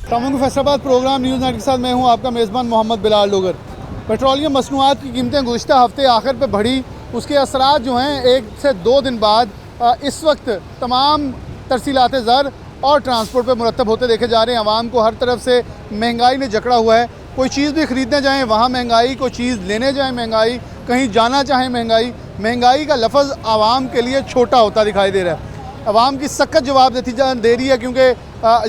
तमाम Faisalabad programme news night के साथ मैं हूं आपका मेज़बान मोहम्मद बिलाल लोगर। पेट्रोलियम मसनूआत की कीमतें गुज़िश्ता हफ्ते आखिर पे बढ़ी, उसके असरात जो हैं 1 से 2 दिन बाद इस वक्त तमाम तरसीलात ज़र और ट्रांसपोर्ट पे मुरतब होते देखे जा रहे हैं। आवाम को हर तरफ से महंगाई ने जकड़ा हुआ है। कोई चीज़ भी ख़रीदने जाएँ वहाँ महंगाई, कोई चीज़ लेने जाएँ महंगाई, कहीं जाना चाहें महंगाई। महंगाई का लफ्ज़ आवाम के लिए छोटा होता दिखाई दे रहा है। आवाम की सख्त जवाब दे रही है, क्योंकि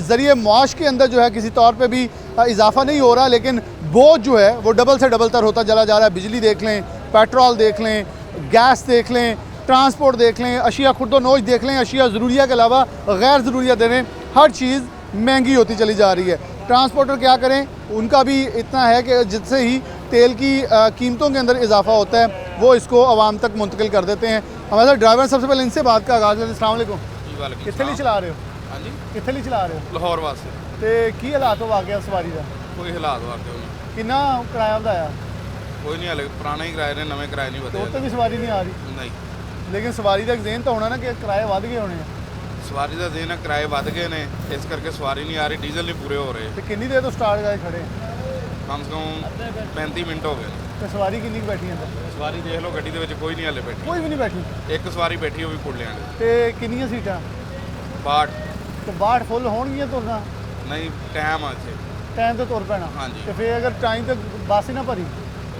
ज़रिए मुआश के अंदर जो है किसी तौर पे भी इजाफा नहीं हो रहा, लेकिन बोझ जो है वो डबल से डबल तर होता चला जा रहा है। बिजली देख लें, पेट्रोल देख लें, गैस देख लें, ट्रांसपोर्ट देख लें, अशिया खुर्दोनोश देख लें, अशिया ज़रूरिया के अलावा गैर ज़रूरिया दे लें, हर चीज़ महंगी होती चली जा रही है। ट्रांसपोर्टर क्या करें, उनका भी इतना है कि जिससे ही तेल की कीमतों के अंदर इजाफा होता है वो इसको आवाम तक मुंतकिल कर देते हैं। हमारे साथ ड्राइवर, सबसे पहले इनसे बात का आगाज़ है। अस्सलाम वालेकुम। कितने लिए चला रहे हो? हाँ जी, कितने लिए चला रहे हो? लाहौर वास्ते ते की हालात हो वाकई सवारी का? कोई हालात वास्ते होने कितना किराया बताया? कोई नहीं, हले पुराना ही किराए ने, नवे किराए नहीं तो बदले भी सवारी नहीं आ रही, नहीं। लेकिन सवारी का एक ज़हन तो होना ना कि किराए बढ़ गए होने। सवारी का देना किराए बढ़ गए ने, इस करके सवारी नहीं आ रही, डीजल नहीं पूरे हो रहे। तो कितनी देर तो स्टार्ट गए खड़े? कम से कम 35 मिनट हो गए। तो सवारी कितनी बैठी है? सवारी देख लो, गड्डी ਦੇ कोई नहीं हले बैठी, कोई भी नहीं बैठी। एक सवारी बैठी हो भी पुलियां ने। तो कितनी सीटां? 62 तो 62 फुल होणगियां तुरना? नहीं, टाइम अच्छे टाइम तो तुर पैना। हाँ जी। तो फिर अगर टाइम तक बस ही ना भरी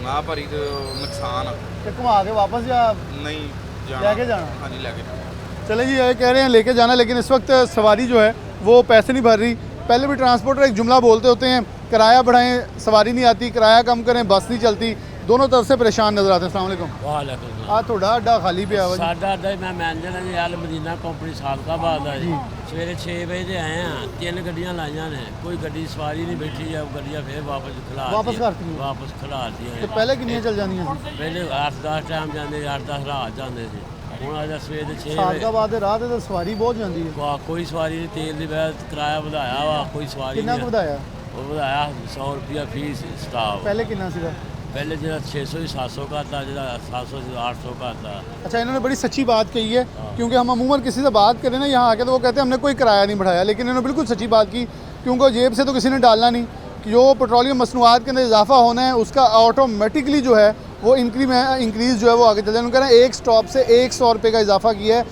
ना भरी तो नुकसान तो घुमा के वापस या नहीं जाना, लेके जाना? हाँ जी लेके जाना। चले जी, ये कह रहे हैं लेके जाना, लेकिन इस वक्त सवारी जो है वो पैसे नहीं भर रही। पहले भी ट्रांसपोर्टर एक जुमला बोलते होते हैं, किराया बढ़ाएं, सवारी नहीं आती, किराया कम करें, बस नहीं चलती। दोनों तरफ से परेशान नजर आते हैं। अस्सलाम वालेकुम। वालेकुम आ थोड़ा अड्डा खाली पे आवा साडा अड्डा मैं मैनेजर हाँ जी, अल मदीना कंपनी सादकाबाद है जी। सवेरे 6 बजे से आए हैं, 3 गड्डियां लाइया ने, कोई गड्डी सवारी नहीं बैठी, जब गड्डियां फिर वापस खिला वापस करती हैं? वापस खिला दी तो पहले कितनी चल जानी है? पहले 8-10 टाइम जाते, 8-10 रात जाते थे। हूँ अज सवेरे 6 बजे सादकाबाद राह ते सवारी बहुत जाती है। वाह, कोई सवारी नहीं, तेल की वजह किराया बढ़ाया वा, कोई सवारी कितना नहीं। ਵਧਾਇਆ? वो बढ़ाया 100 रुपया फीस स्टाफ। पहले कितना सीगा? पहले जो 600 ही 700 का था, जो 700 से 800 का था। अच्छा, इन्होंने बड़ी सच्ची बात कही है, क्योंकि हम अमूमन किसी से बात करें ना यहाँ आके तो वो कहते हैं हमने कोई किराया नहीं बढ़ाया, लेकिन इन्होंने बिल्कुल सच्ची बात की, क्योंकि जेब से तो किसी ने डालना नहीं। जो पेट्रोलियम मसनूआत के अंदर इजाफा होना है उसका ऑटोमेटिकली जो है वो इंक्रीज़ जो है वो आगे चलता है। उन्होंने कहा एक स्टॉप से 100 रुपये का इजाफा किया है,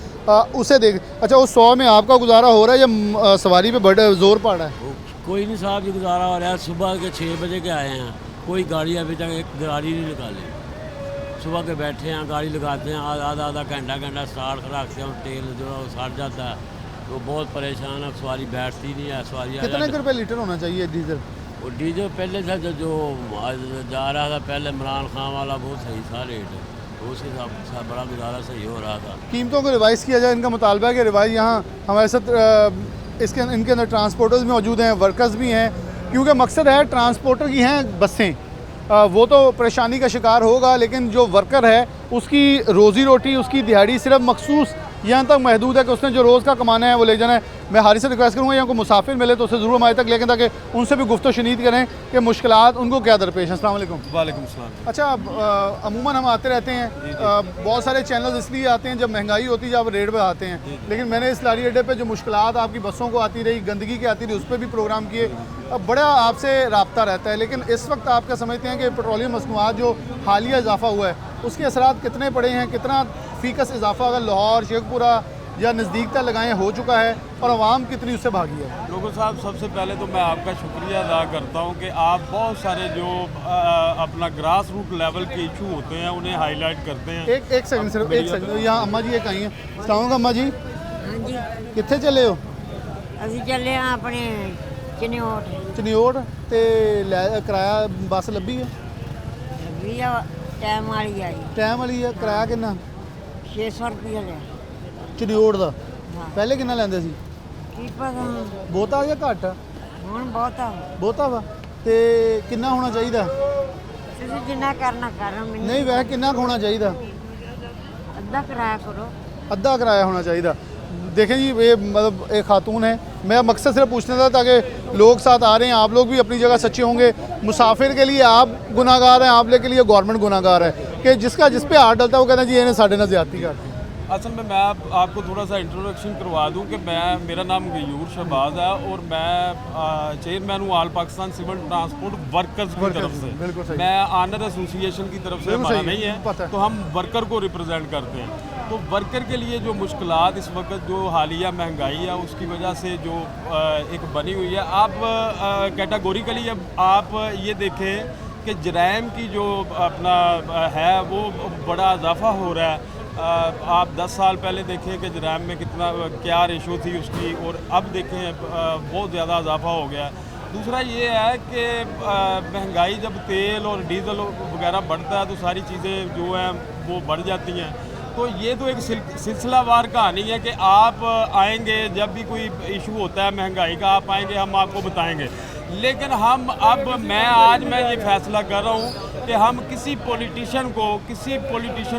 उसे देख। अच्छा, उस 100 में आपका गुजारा हो रहा है या सवारी पे बड़ा जोर पड़ रहा है? कोई नहीं साहब, जी गुजारा हो रहा है। सुबह के 6 बजे के आए हैं, कोई गाड़ी अभी तक एक गाड़ी नहीं निकाली। सुबह के बैठे हैं, गाड़ी लगाते हैं, आधा घंटा स्टार्ट रखते हैं, तेल जो है वो सड़ जाता है, तो बहुत परेशान है। सवारी बैठती नहीं है। सवारी कितने रुपये लीटर होना चाहिए डीजल? और डीजल पहले था जो जा रहा था, पहले इमरान खान वाला बहुत सही था रेट, तो उसके साथ बड़ा गुजारा सही हो रहा था। कीमतों को रिवाइज़ किया जाए, इनका मुतालबा है कि रिवाइज़। यहाँ हमारे साथ इनके अंदर ट्रांसपोर्टर्स भी मौजूद हैं, वर्कर्स भी हैं, क्योंकि मकसद है ट्रांसपोर्टर की हैं बसें, वो तो परेशानी का शिकार होगा, लेकिन जो वर्कर है उसकी रोज़ी रोटी, उसकी दिहाड़ी सिर्फ मखसूस यहाँ तक महदूद है कि उसने जो रोज़ का कमाना है वो ले जाना है। मैं हारिस से रिक्वेस्ट करूँगा यहाँ को मुसाफिर मिले तो उसे ज़रूर हमारे तक लेकिन, ताकि उनसे भी गुफ्तो शनीद करें कि मुश्किलात उनको क्या दरपेश हैं। अस्सलाम वालेकुम। वालेकुम सलाम। अच्छा, अमूमन हम आते रहते हैं, बहुत सारे चैनल्स इसलिए आते हैं जब महंगाई होती है, जब रेट बढ़ाते हैं, लेकिन मैंने इस लारी अड्डे पे जो मुश्किलात आपकी बसों को आती रही, गंदगी की आती रही, उस पर भी प्रोग्राम किए, बड़ा आपसे रब्ता रहता है। लेकिन इस वक्त आप क्या समझते हैं कि पेट्रोलियम मसनूआत जो हालिया इजाफा हुआ है उसके असरात कितने पड़े हैं? कितना फ़ीकस इजाफा अगर लाहौर, शेखपुरा या नज़दीकता लगाएं हो चुका है, और आवाम कितनी उससे भागी है? लोगों साहब, सबसे पहले तो मैं आपका शुक्रिया अदा करता हूं कि आप बहुत सारे जो अपना ग्रास रूट लेवल के इशू होते हैं उन्हें हाईलाइट करते हैं। एक सेकंड सिर्फ, एक सेकंड। यहाँ अम्मा जी एक आई हैं। अस्सलाम वालेकुम अम्मा जी। हाँ जी, कितने चले हो? ਅਸੀਂ ਚੱਲੇ ਆ ਆਪਣੇ ਚਨਿਓਟ ਚਨਿਓੜ ਤੇ ਕਿਰਾਇਆ ਬੱਸ ਲੱਭੀ ਹੈ? ਲੱਗੀ ਆ, ਟਾਈਮ ਵਾਲੀ ਆਈ, ਟਾਈਮ ਵਾਲੀ ਹੈ। ਕਿਰਾਇਆ ਕਿੰਨਾ 600 ਰੁਪਏ ਲਿਆ। ਚਨਿਓੜ ਦਾ? ਹਾਂ, ਪਹਿਲੇ ਕਿੰਨਾ ਲੈਂਦੇ ਸੀ? ਕੀ ਪਤਾ ਬਹੁਤਾ ਜਾਂ ਘੱਟ? ਹੁਣ ਬਹੁਤਾ। ਬਹੁਤਾ ਵਾ। ਤੇ ਕਿੰਨਾ ਹੋਣਾ ਚਾਹੀਦਾ? ਤੁਸੀਂ ਜਿੰਨਾ ਕਰਨਾ ਕਰੋ, ਮੈਨੂੰ ਨਹੀਂ, ਵੈਸੇ ਕਿੰਨਾ ਕੁ ਹੋਣਾ ਚਾਹੀਦਾ? ਅੱਧਾ ਕਿਰਾਇਆ ਕਰੋ। अद्धा किराया होना चाहिए। देखें जी, ये मतलब एक खातून है, मैं मकसद सिर्फ पूछना था ताकि लोग साथ आ रहे हैं, आप लोग भी अपनी जगह सच्चे होंगे। मुसाफिर के लिए आप गुनाहगार हैं, आप लोग के लिए गवर्नमेंट गुनाहगार है कि जिसका जिस पे हाथ डलता है वो कहता है जी इन्हें साढ़े ना ज़्यादती करती है। असल में मैं आपको थोड़ा सा इंट्रोडक्शन करवा दूं कि मेरा नाम गयूर शहबाज है और मैं चेयरमैन हूँ all Pakistan civil transport workers की तरफ बिल्कुल से। सही। मैं ऑनर एसोसिएशन की तरफ से बिल्कुल हमारा सही, नहीं पता है, है। तो हम वर्कर को रिप्रेजेंट करते हैं। तो वर्कर के लिए जो मुश्किलात इस वक्त जो हालिया महंगाई है उसकी वजह से जो एक बनी हुई है, आप कैटेगोरिकली अब आप ये देखें कि जराइम की जो अपना है वो बड़ा इजाफा हो रहा है। आप 10 साल पहले देखें कि जराइम में कितना क्या रेशो थी उसकी, और अब देखें बहुत ज़्यादा इजाफा हो गया है। दूसरा ये है कि महंगाई जब तेल और डीजल वगैरह बढ़ता है तो सारी चीज़ें जो हैं वो बढ़ जाती हैं। तो ये तो एक सिलसिलावार कहानी है कि आप आएंगे जब भी कोई इशू होता है महंगाई का, आप आएंगे हम आपको बताएंगे। लेकिन हम अब मैं ये फैसला कर रहा हूँ कि हम किसी पॉलिटिशियन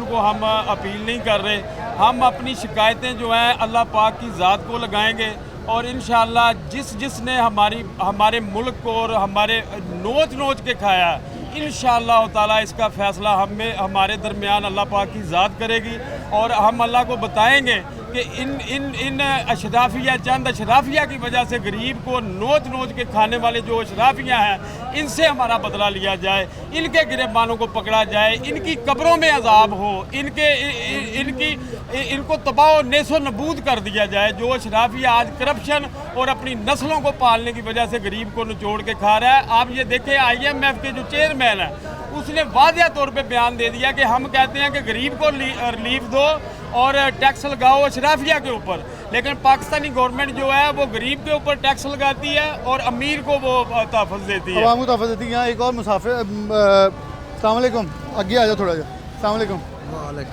को हम अपील नहीं कर रहे। हम अपनी शिकायतें जो हैं अल्लाह पाक की ज़ात को लगाएंगे और इंशाअल्लाह जिसने हमारे मुल्क को और हमारे नोच के खाया है, इंशाअल्लाह ताला इसका फ़ैसला हमारे दरमियान अल्लाह पाक की ज़ात करेगी और हम अल्लाह को बताएंगे कि इन अशराफिया चंद अशराफिया की वजह से गरीब को नोच के खाने वाले जो अशराफिया हैं इनसे हमारा बदला लिया जाए, इनके गिरफ्तारों को पकड़ा जाए, इनकी कब्रों में अजाब हो, इनको तबाह नेसो नबूद कर दिया जाए। जो अशराफिया आज करप्शन और अपनी नस्लों को पालने की वजह से गरीब को निचोड़ के खा रहा है। आप ये देखें IMF के जो चेयरमैन है उसने वाज़ेह तौर पे बयान दे दिया कि हम कहते हैं कि गरीब को रिलीफ दो और टैक्स लगाओ अशराफिया के ऊपर, लेकिन पाकिस्तानी गवर्नमेंट जो है वो गरीब के ऊपर टैक्स लगाती है और अमीर को वो तहफ़्फ़ुज़ देती है। अवाम को तहफ़्फ़ुज़ देती है। यहाँ एक और मुसाफिर अस्सलाम वालेकुम, अगे आ जाओ थोड़ा जा। अस्सलाम वालेकुम,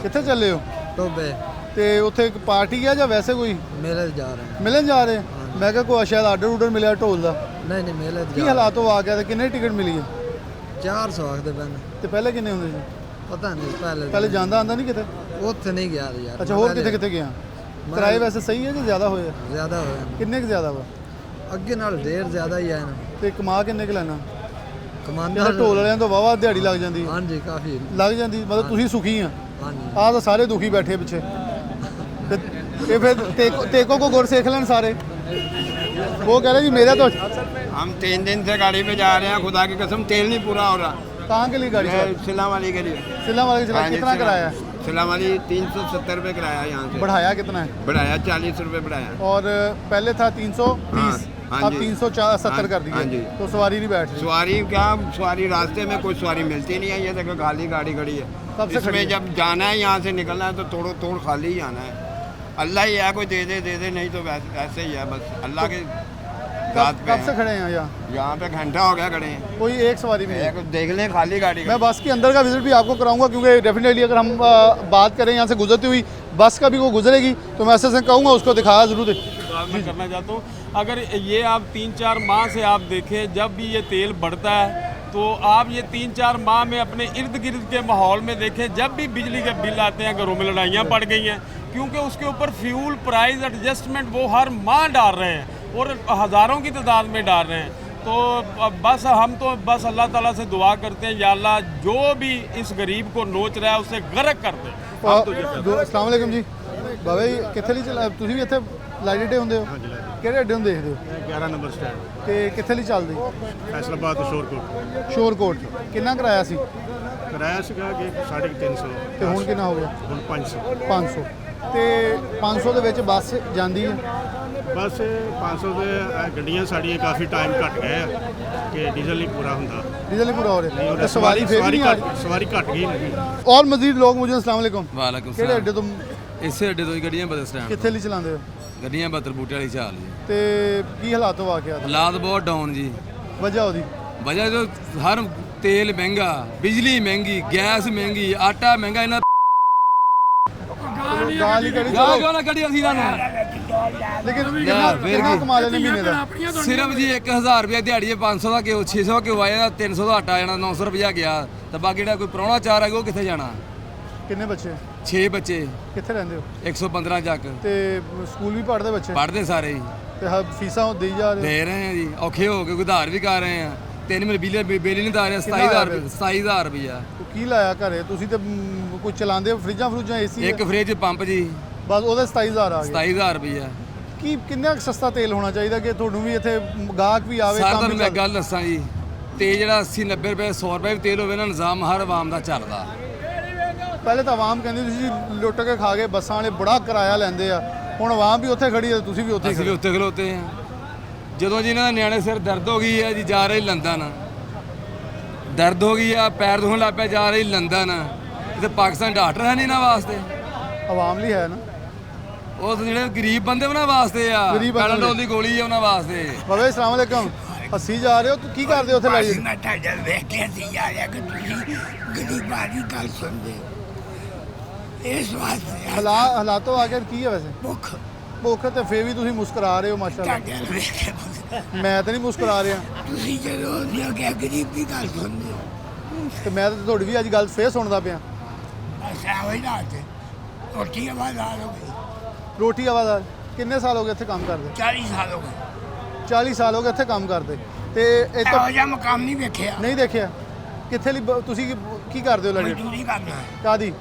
कितने चले हो? टोबे ਤੇ ਉੱਥੇ ਇੱਕ ਪਾਰਟੀ ਆ ਜਾਂ ਵੈਸੇ ਕੋਈ मेले जा रहे हैं। ਮਿਲਣ ਜਾ ਰਹੇ? ਮੈਂ ਕਿਹਾ ਕੋਈ ਸ਼ਾਇਦ ਆਰਡਰ ਮਿਲਿਆ ਢੋਲ ਦਾ। नहीं मेले ਕੀ जा ਹਾਲਾਤ ਹੋ ਆ ਗਿਆ ਤੇ ਕਿੰਨੇ ਟਿਕਟ ਮਿਲੀ ਹੈ? 400 आखते पैन ਤੇ ਪਹਿਲੇ ਕਿੰਨੇ ਹੁੰਦੇ ਸੀ? पता नहीं पहले ਪਹਿਲੇ ਜਾਂਦਾ ਆਂਦਾ ਨਹੀਂ ਕਿਤੇ? उत्थे नहीं गया यार। ਅੱਛਾ, ਹੋਰ ਕਿੱਥੇ ਗਿਆ? ਕਿਰਾਏ ਵੈਸੇ ਸਹੀ ਹੈ ਕਿ ਜ਼ਿਆਦਾ ਹੋਏ ਆ? ज्यादा हो ਕਿੰਨੇ ਕੁ ਜ਼ਿਆਦਾ ਵਾ? अगे नाल ढेर ज्यादा ही है ना। ਤੇ ਕਮਾ ਕਿੰਨੇ ਕੁ ਲੈਣਾ? कमांडर ਜਿਹੜਾ ਢੋਲ ਵਾਲਿਆਂ ਤੋਂ ਵਾਵਾ ਦਿਹਾੜੀ ਲੱਗ ਜਾਂਦੀ हाँ जी काफी। ਲੱਗ ਜਾਂਦੀ, ਮਤਲਬ ਤੁਸੀਂ ਸੁਖੀ ਆ? हाँ जी ਆਹ ਤਾਂ ਸਾਰੇ ਦੁਖੀ ਬੈਠੇ ਪਿੱਛੇ। ਤੇ ਫਿਰ तेको को गुर सीख लें सारे। वो कह रहे जी मेरा तो हम 3 दिन से गाड़ी पे जा रहे हैं, खुदा की कसम तेल नहीं पूरा हो रहा। कहाँ के लिए गाड़ी सर? सिला वाली के लिए। सिला वाले की हाँ जी, कितना किराया है? सिला वाली 370 रुपये किराया यहाँ से। बढ़ाया कितना है? बढ़ाया 40 रुपये बढ़ाया। और पहले था 330, हाँ अब जी। 370 कर हाँ जी। दिया। तो सवारी नहीं बैठ रही। सवारी क्या, सवारी रास्ते में कोई सवारी मिलती नहीं है। ये देखो खाली गाड़ी खड़ी है। कब से खड़ी इसमें है? जब जाना है यहाँ से निकलना है तो तोड़ खाली ही आना है। अल्लाह ही है, कोई दे दे नहीं तो वैसे ही है, बस अल्लाह के रात पे कब से खड़े हैं यहाँ पे घंटा हो गया खड़े हैं। कोई एक सवारी भी नहीं? एक देख लें खाली गाड़ी। मैं बस के अंदर का विजिट भी आपको कराऊंगा, क्योंकि डेफिनेटली अगर हम बात करें यहाँ से गुजरती हुई बस का भी वो गुजरेगी तो मैं ऐसे कहूँगा उसको दिखाया ज़रूर दे। मैं करना चाहता हूँ, अगर ये आप 3-4 माह से आप देखें जब भी ये तेल बढ़ता है तो आप ये 3-4 माह में अपने इर्द गिर्द के माहौल में देखें, जब भी बिजली के बिल आते हैं घरों में लड़ाइयाँ पड़ गई हैं, क्योंकि उसके ऊपर फ्यूल प्राइस एडजस्टमेंट वो हर माह डाल रहे हैं और हज़ारों की तादाद में डाल रहे हैं। तो बस हम तो बस अल्लाह ताला से दुआ करते हैं, या अल्लाह जो भी इस गरीब को नोच रहा है उसे गर्क कर दे। हम तो ये कहते हैं। अस्सलाम वालेकुम जी। बाबा जी कित्थे ਲਈ ਚੱਲ ਤੁਸੀਂ ਵੀ ਇੱਥੇ ਲਾਈਟ ਅੱਡੇ ਹੁੰਦੇ ਹੋ? ਕਿਹੜੇ ਅੱਡੇ ਨੂੰ ਦੇਖਦੇ ਹੋ? 11 ਨੰਬਰ ਸਟੈਂਡ ਤੇ ਕਿੱਥੇ ਲਈ ਚੱਲਦੀ? ਫੈਸਲਾਬਾਦ ਤੋਂ ਸ਼ੋਰਕੋਟ ਸ਼ੋਰਕੋਟ। ਕਿੰਨਾ ਕਿਰਾਇਆ ਸੀ ਕਿਰਾਇਆ ਸੀਗਾ ਕਿ 350 ਤੇ ਹੁਣ ਕਿੰਨਾ ਹੋ ਗਿਆ? ਹੁਣ 500 500। ਤੇ 500 ਦੇ ਵਿੱਚ ਬੱਸ ਜਾਂਦੀ ਹੈ? ਬਸ 500 ਦੇ ਗੱਡੀਆਂ ਸਾਡੀਆਂ ਕਾਫੀ ਟਾਈਮ ਘਟ ਗਏ ਆ ਕਿ ਡੀਜ਼ਲ ਨਹੀਂ ਪੂਰਾ ਹੁੰਦਾ। डीजल ही पूरा हो रहा है तो सवारी फिर भी नहीं आ रही। ਸਵਾਰੀ ਘਟ ਗਈ ਨਹੀਂ। और मजीद लोग मुझे अस्सलाम वालेकुम ਵਾਲੇਕੁਮ ਕਿਹੜੇ ਸਲਾਮ। ਅੱਡੇ ਤੋਂ ਇਸੇ ਅੱਡੇ ਤੋਂ ਹੀ ਗੱਡੀਆਂ ਬਦਲ ਸਟੈਂਡ ਕਿੱਥੇ ਲਈ ਚਲਾਉਂਦੇ ਹੋ? ਗੱਡੀਆਂ ਬਦਲ ਬੂਟੇ ਵਾਲੀ ਚਾਲ ਜੀ। ਤੇ ਕੀ ਹਾਲਾਤ ਹੋ ਆ ਗਿਆ? ਹਾਲਾਤ ਬਹੁਤ ਡਾਊਨ ਜੀ। ਵਜ੍ਹਾ ਉਹਦੀ ਵਜ੍ਹਾ ਜੋ ਹਰ ਤੇਲ ਮਹਿੰਗਾ, ਬਿਜਲੀ ਮਹਿੰਗੀ, ਗੈਸ ਮਹਿੰਗੀ, ਆਟਾ ਮਹਿੰਗਾ। ਇਹਨਾਂ ਗਾਲ ਹੀ ਕਰੀ ਜਾ ਚਲੋ। ਕਿਉਂ ਨਾ ਕੱਢੀ ਅਸੀਂ ਇਹਨਾਂ ਨੂੰ? ਲੇਕਿਨ ਫਿਰ ਕਿੰਨਾ ਕੀ? ਕਮਾ ਲੈਣੇ ਮਹੀਨੇ ਦਾ? ਸਿਰਫ ਜੀ 1000 ਰੁਪਏ ਦਿਹਾੜੀ ਹੈ, 500 ਦਾ ਘਿਓ, 600 ਘਿਓ ਆਇਆ, 300 ਦਾ ਆਟਾ ਜਾਣਾ, 900 ਰੁਪਇਆ ਗਿਆ। ਤਾਂ ਬਾਕੀ ਜਿਹੜਾ ਕੋਈ ਪ੍ਰਾਹੁਣਾ ਚਾਰ ਹੈਗਾ ਉਹ ਕਿੱਥੇ ਜਾਣਾ? ਕਿੰਨੇ ਬੱਚੇ? 6 ਬੱਚੇ, ਕਿੱਥੇ ਰਹਿੰਦੇ ਹੋ? 115 ਚੱਕ ਤੇ ਸਕੂਲ ਵੀ ਪੜ੍ਹਦੇ ਬੱਚੇ? ਪੜ੍ਹਦੇ ਸਾਰੇ ਜੀ। ਤੇ ਫੀਸਾਂ ਦੇਈ ਜਾ ਰਹੇ ਦੇ ਰਹੇ ਆ ਜੀ, ਔਖੇ ਹੋ ਕੇ ਉਧਾਰ ਵੀ ਕਰ ਰਹੇ ਆ। 3 ਮਹੀਨੇ ਬਿੱਲ ਨਹੀਂ ਦਾ ਰਹੇ, 27000 ਰੁਪਏ 27000 ਰੁਪਇਆ। ਹੋ? ਕੀ ਲਾਇਆ ਘਰੇ ਤੁਸੀਂ? ਤੇ कुछ चलाते फ्रिजा फ्रूजा एसी एक फ्रिज पंप जी बस ਉਹਦੇ 27000 ਆ ਗਏ 27000 ਰੁਪਈਆ ਕੀ ਕਿੰਨਾ ਕੁ ਸਸਤਾ ਤੇਲ ਹੋਣਾ ਚਾਹੀਦਾ ਕਿ ਤੁਹਾਨੂੰ ਵੀ ਇੱਥੇ ਗਾਹਕ ਵੀ ਆਵੇ ਸਰ ਕੰਮ ਤੁਹਾਨੂੰ ਵੀ ਮੈਂ ਚੱਲ- ਗੱਲ ਦੱਸਾਂ ਜੀ ਤੇ ਜਿਹੜਾ 80 90 ਰੁਪਏ 100 ਰੁਪਏ ਵੀ ਤੇਲ ਹੋਵੇ ਨਾ ਨਿਜ਼ਾਮ ਹਰ ਆਵਾਮ ਦਾ ਚੱਲਦਾ ਪਹਿਲੇ ਤਾਂ ਆਵਾਮ ਕਹਿੰਦੀ ਤੁਸੀਂ ਲੁੱਟ ਕੇ ਖਾ ਗਏ ਬੱਸਾਂ ਵਾਲੇ ਬੜਾ ਕਿਰਾਇਆ ਲੈਂਦੇ ਆ ਹੁਣ ਆਵਾਮ ਵੀ ਉੱਥੇ ਖੜੀ ਹੈ ਤੁਸੀਂ ਵੀ ਉੱਥੇ ਅਸੀਂ ਵੀ ਖੜੇ ਉੱਤੇ ਖਲੋਤੇ ਆ ਜਦੋਂ ਜੀ ਇਹਨਾਂ ਦਾ ਨਿਆਣੇ ਸਿਰ ਦਰਦ ਹੋ ਗਈ ਹੈ ਜੀ ਜਾ ਰਹੇ ਲੰਦਨ ਦਰਦ ਹੋ ਗਈ ਆ ਪੈਰ ਦੁਖਣ ਲੱਗ ਪਿਆ ਜਾ ਰਹੀ ਲੰਦਨ ਤੇ ਪਾਕਿਸਤਾਨ ਡਾਕਟਰ ਹੈ ਨਹੀਂ ਇਹਨਾਂ ਵਾਸਤੇ ਆਵਾਮ ਲਈ ਹੈ ਨਾ ਉਹ ਤਾਂ ਜਿਹੜੇ ਗਰੀਬ ਬੰਦੇ ਉਹਨਾਂ ਵਾਸਤੇ ਆ ਗਰੀਬ ਬੰਦੇ ਪੈਰਾਡੋਲ ਦੀ ਗੋਲੀ ਹੈ ਉਹਨਾਂ ਵਾਸਤੇ ਬਾਬੇ ਅਸਲਾਮ ਅਲੈਕਮ ਅਸੀਂ ਜਾ ਰਹੇ ਹੋ ਤੂੰ ਕੀ ਕਰਦੇ ਹੋ ਉੱਥੇ ਲਾਈ ਮੈਂ ਤੁਹਾਡਾ ਵੇਖ ਕੇ ਸੀ ਯਾਰ ਕਿ ਤੁਸੀਂ ਗਰੀਬਾਂ ਦੀ ਗੱਲ ਸੁਣਦੇ ਹੋ। ਇਸ ਵਾਸਤੇ ਹਾਲਾਤੋਂ ਆ ਕੇ ਕੀ ਹੈ ਵੈਸੇ ਭੁੱਖ ਭੁੱਖ ਤੇ ਫੇਰ ਵੀ ਤੁਸੀਂ ਮੁਸਕਰਾ ਰਹੇ ਹੋ ਮਾਸ਼ਾਅੱਲਾ ਤੁਹਾਡੇ ਵੱਲ ਵੇਖ ਕੇ ਪੁੱਛਦਾ। ਮੈਂ ਤਾਂ ਨਹੀਂ ਮੁਸਕਰਾ ਰਿਹਾ ਤੁਸੀਂ ਜਦੋਂ ਉਹਦੀਆਂ ਕਿ ਗਰੀਬ ਦੀ ਗੱਲ ਸੁਣਦੇ ਹੋ ਤੇ ਮੈਂ ਤਾਂ ਤੁਹਾਡੀ ਵੀ ਅੱਜ ਗੱਲ ਫੇਰ ਸੁਣਦਾ ਪਿਆ ਬਸ ਇਹੋ ਹੀ ਰਾਤ ਹੈ। ਰੋਟੀ ਆਵਾਜ਼ ਆ ਗਈ ਰੋਟੀ ਆਵਾਜ਼ ਕਿੰਨੇ ਸਾਲ ਹੋ ਗਏ ਇੱਥੇ ਕੰਮ ਕਰਦੇ 40 ਸਾਲ ਹੋ ਗਏ 40 ਸਾਲ ਹੋ ਗਏ ਇੱਥੇ ਕੰਮ ਕਰਦੇ ਤੇ ਇਹ ਇਹੋ ਤਾਂ ਜਿਹਾ ਮਕਾਮ ਨਹੀਂ ਵੇਖਿਆ ਨਹੀਂ ਦੇਖਿਆ ਕਿੱਥੇ ਲਈ ਤੁਸੀਂ ਕੀ ਕਰਦੇ ਹੋ ਲੜੀ ਮਜ਼ਦੂਰੀ ਕਰਨਾ ਹੈ ਕਾਦੀ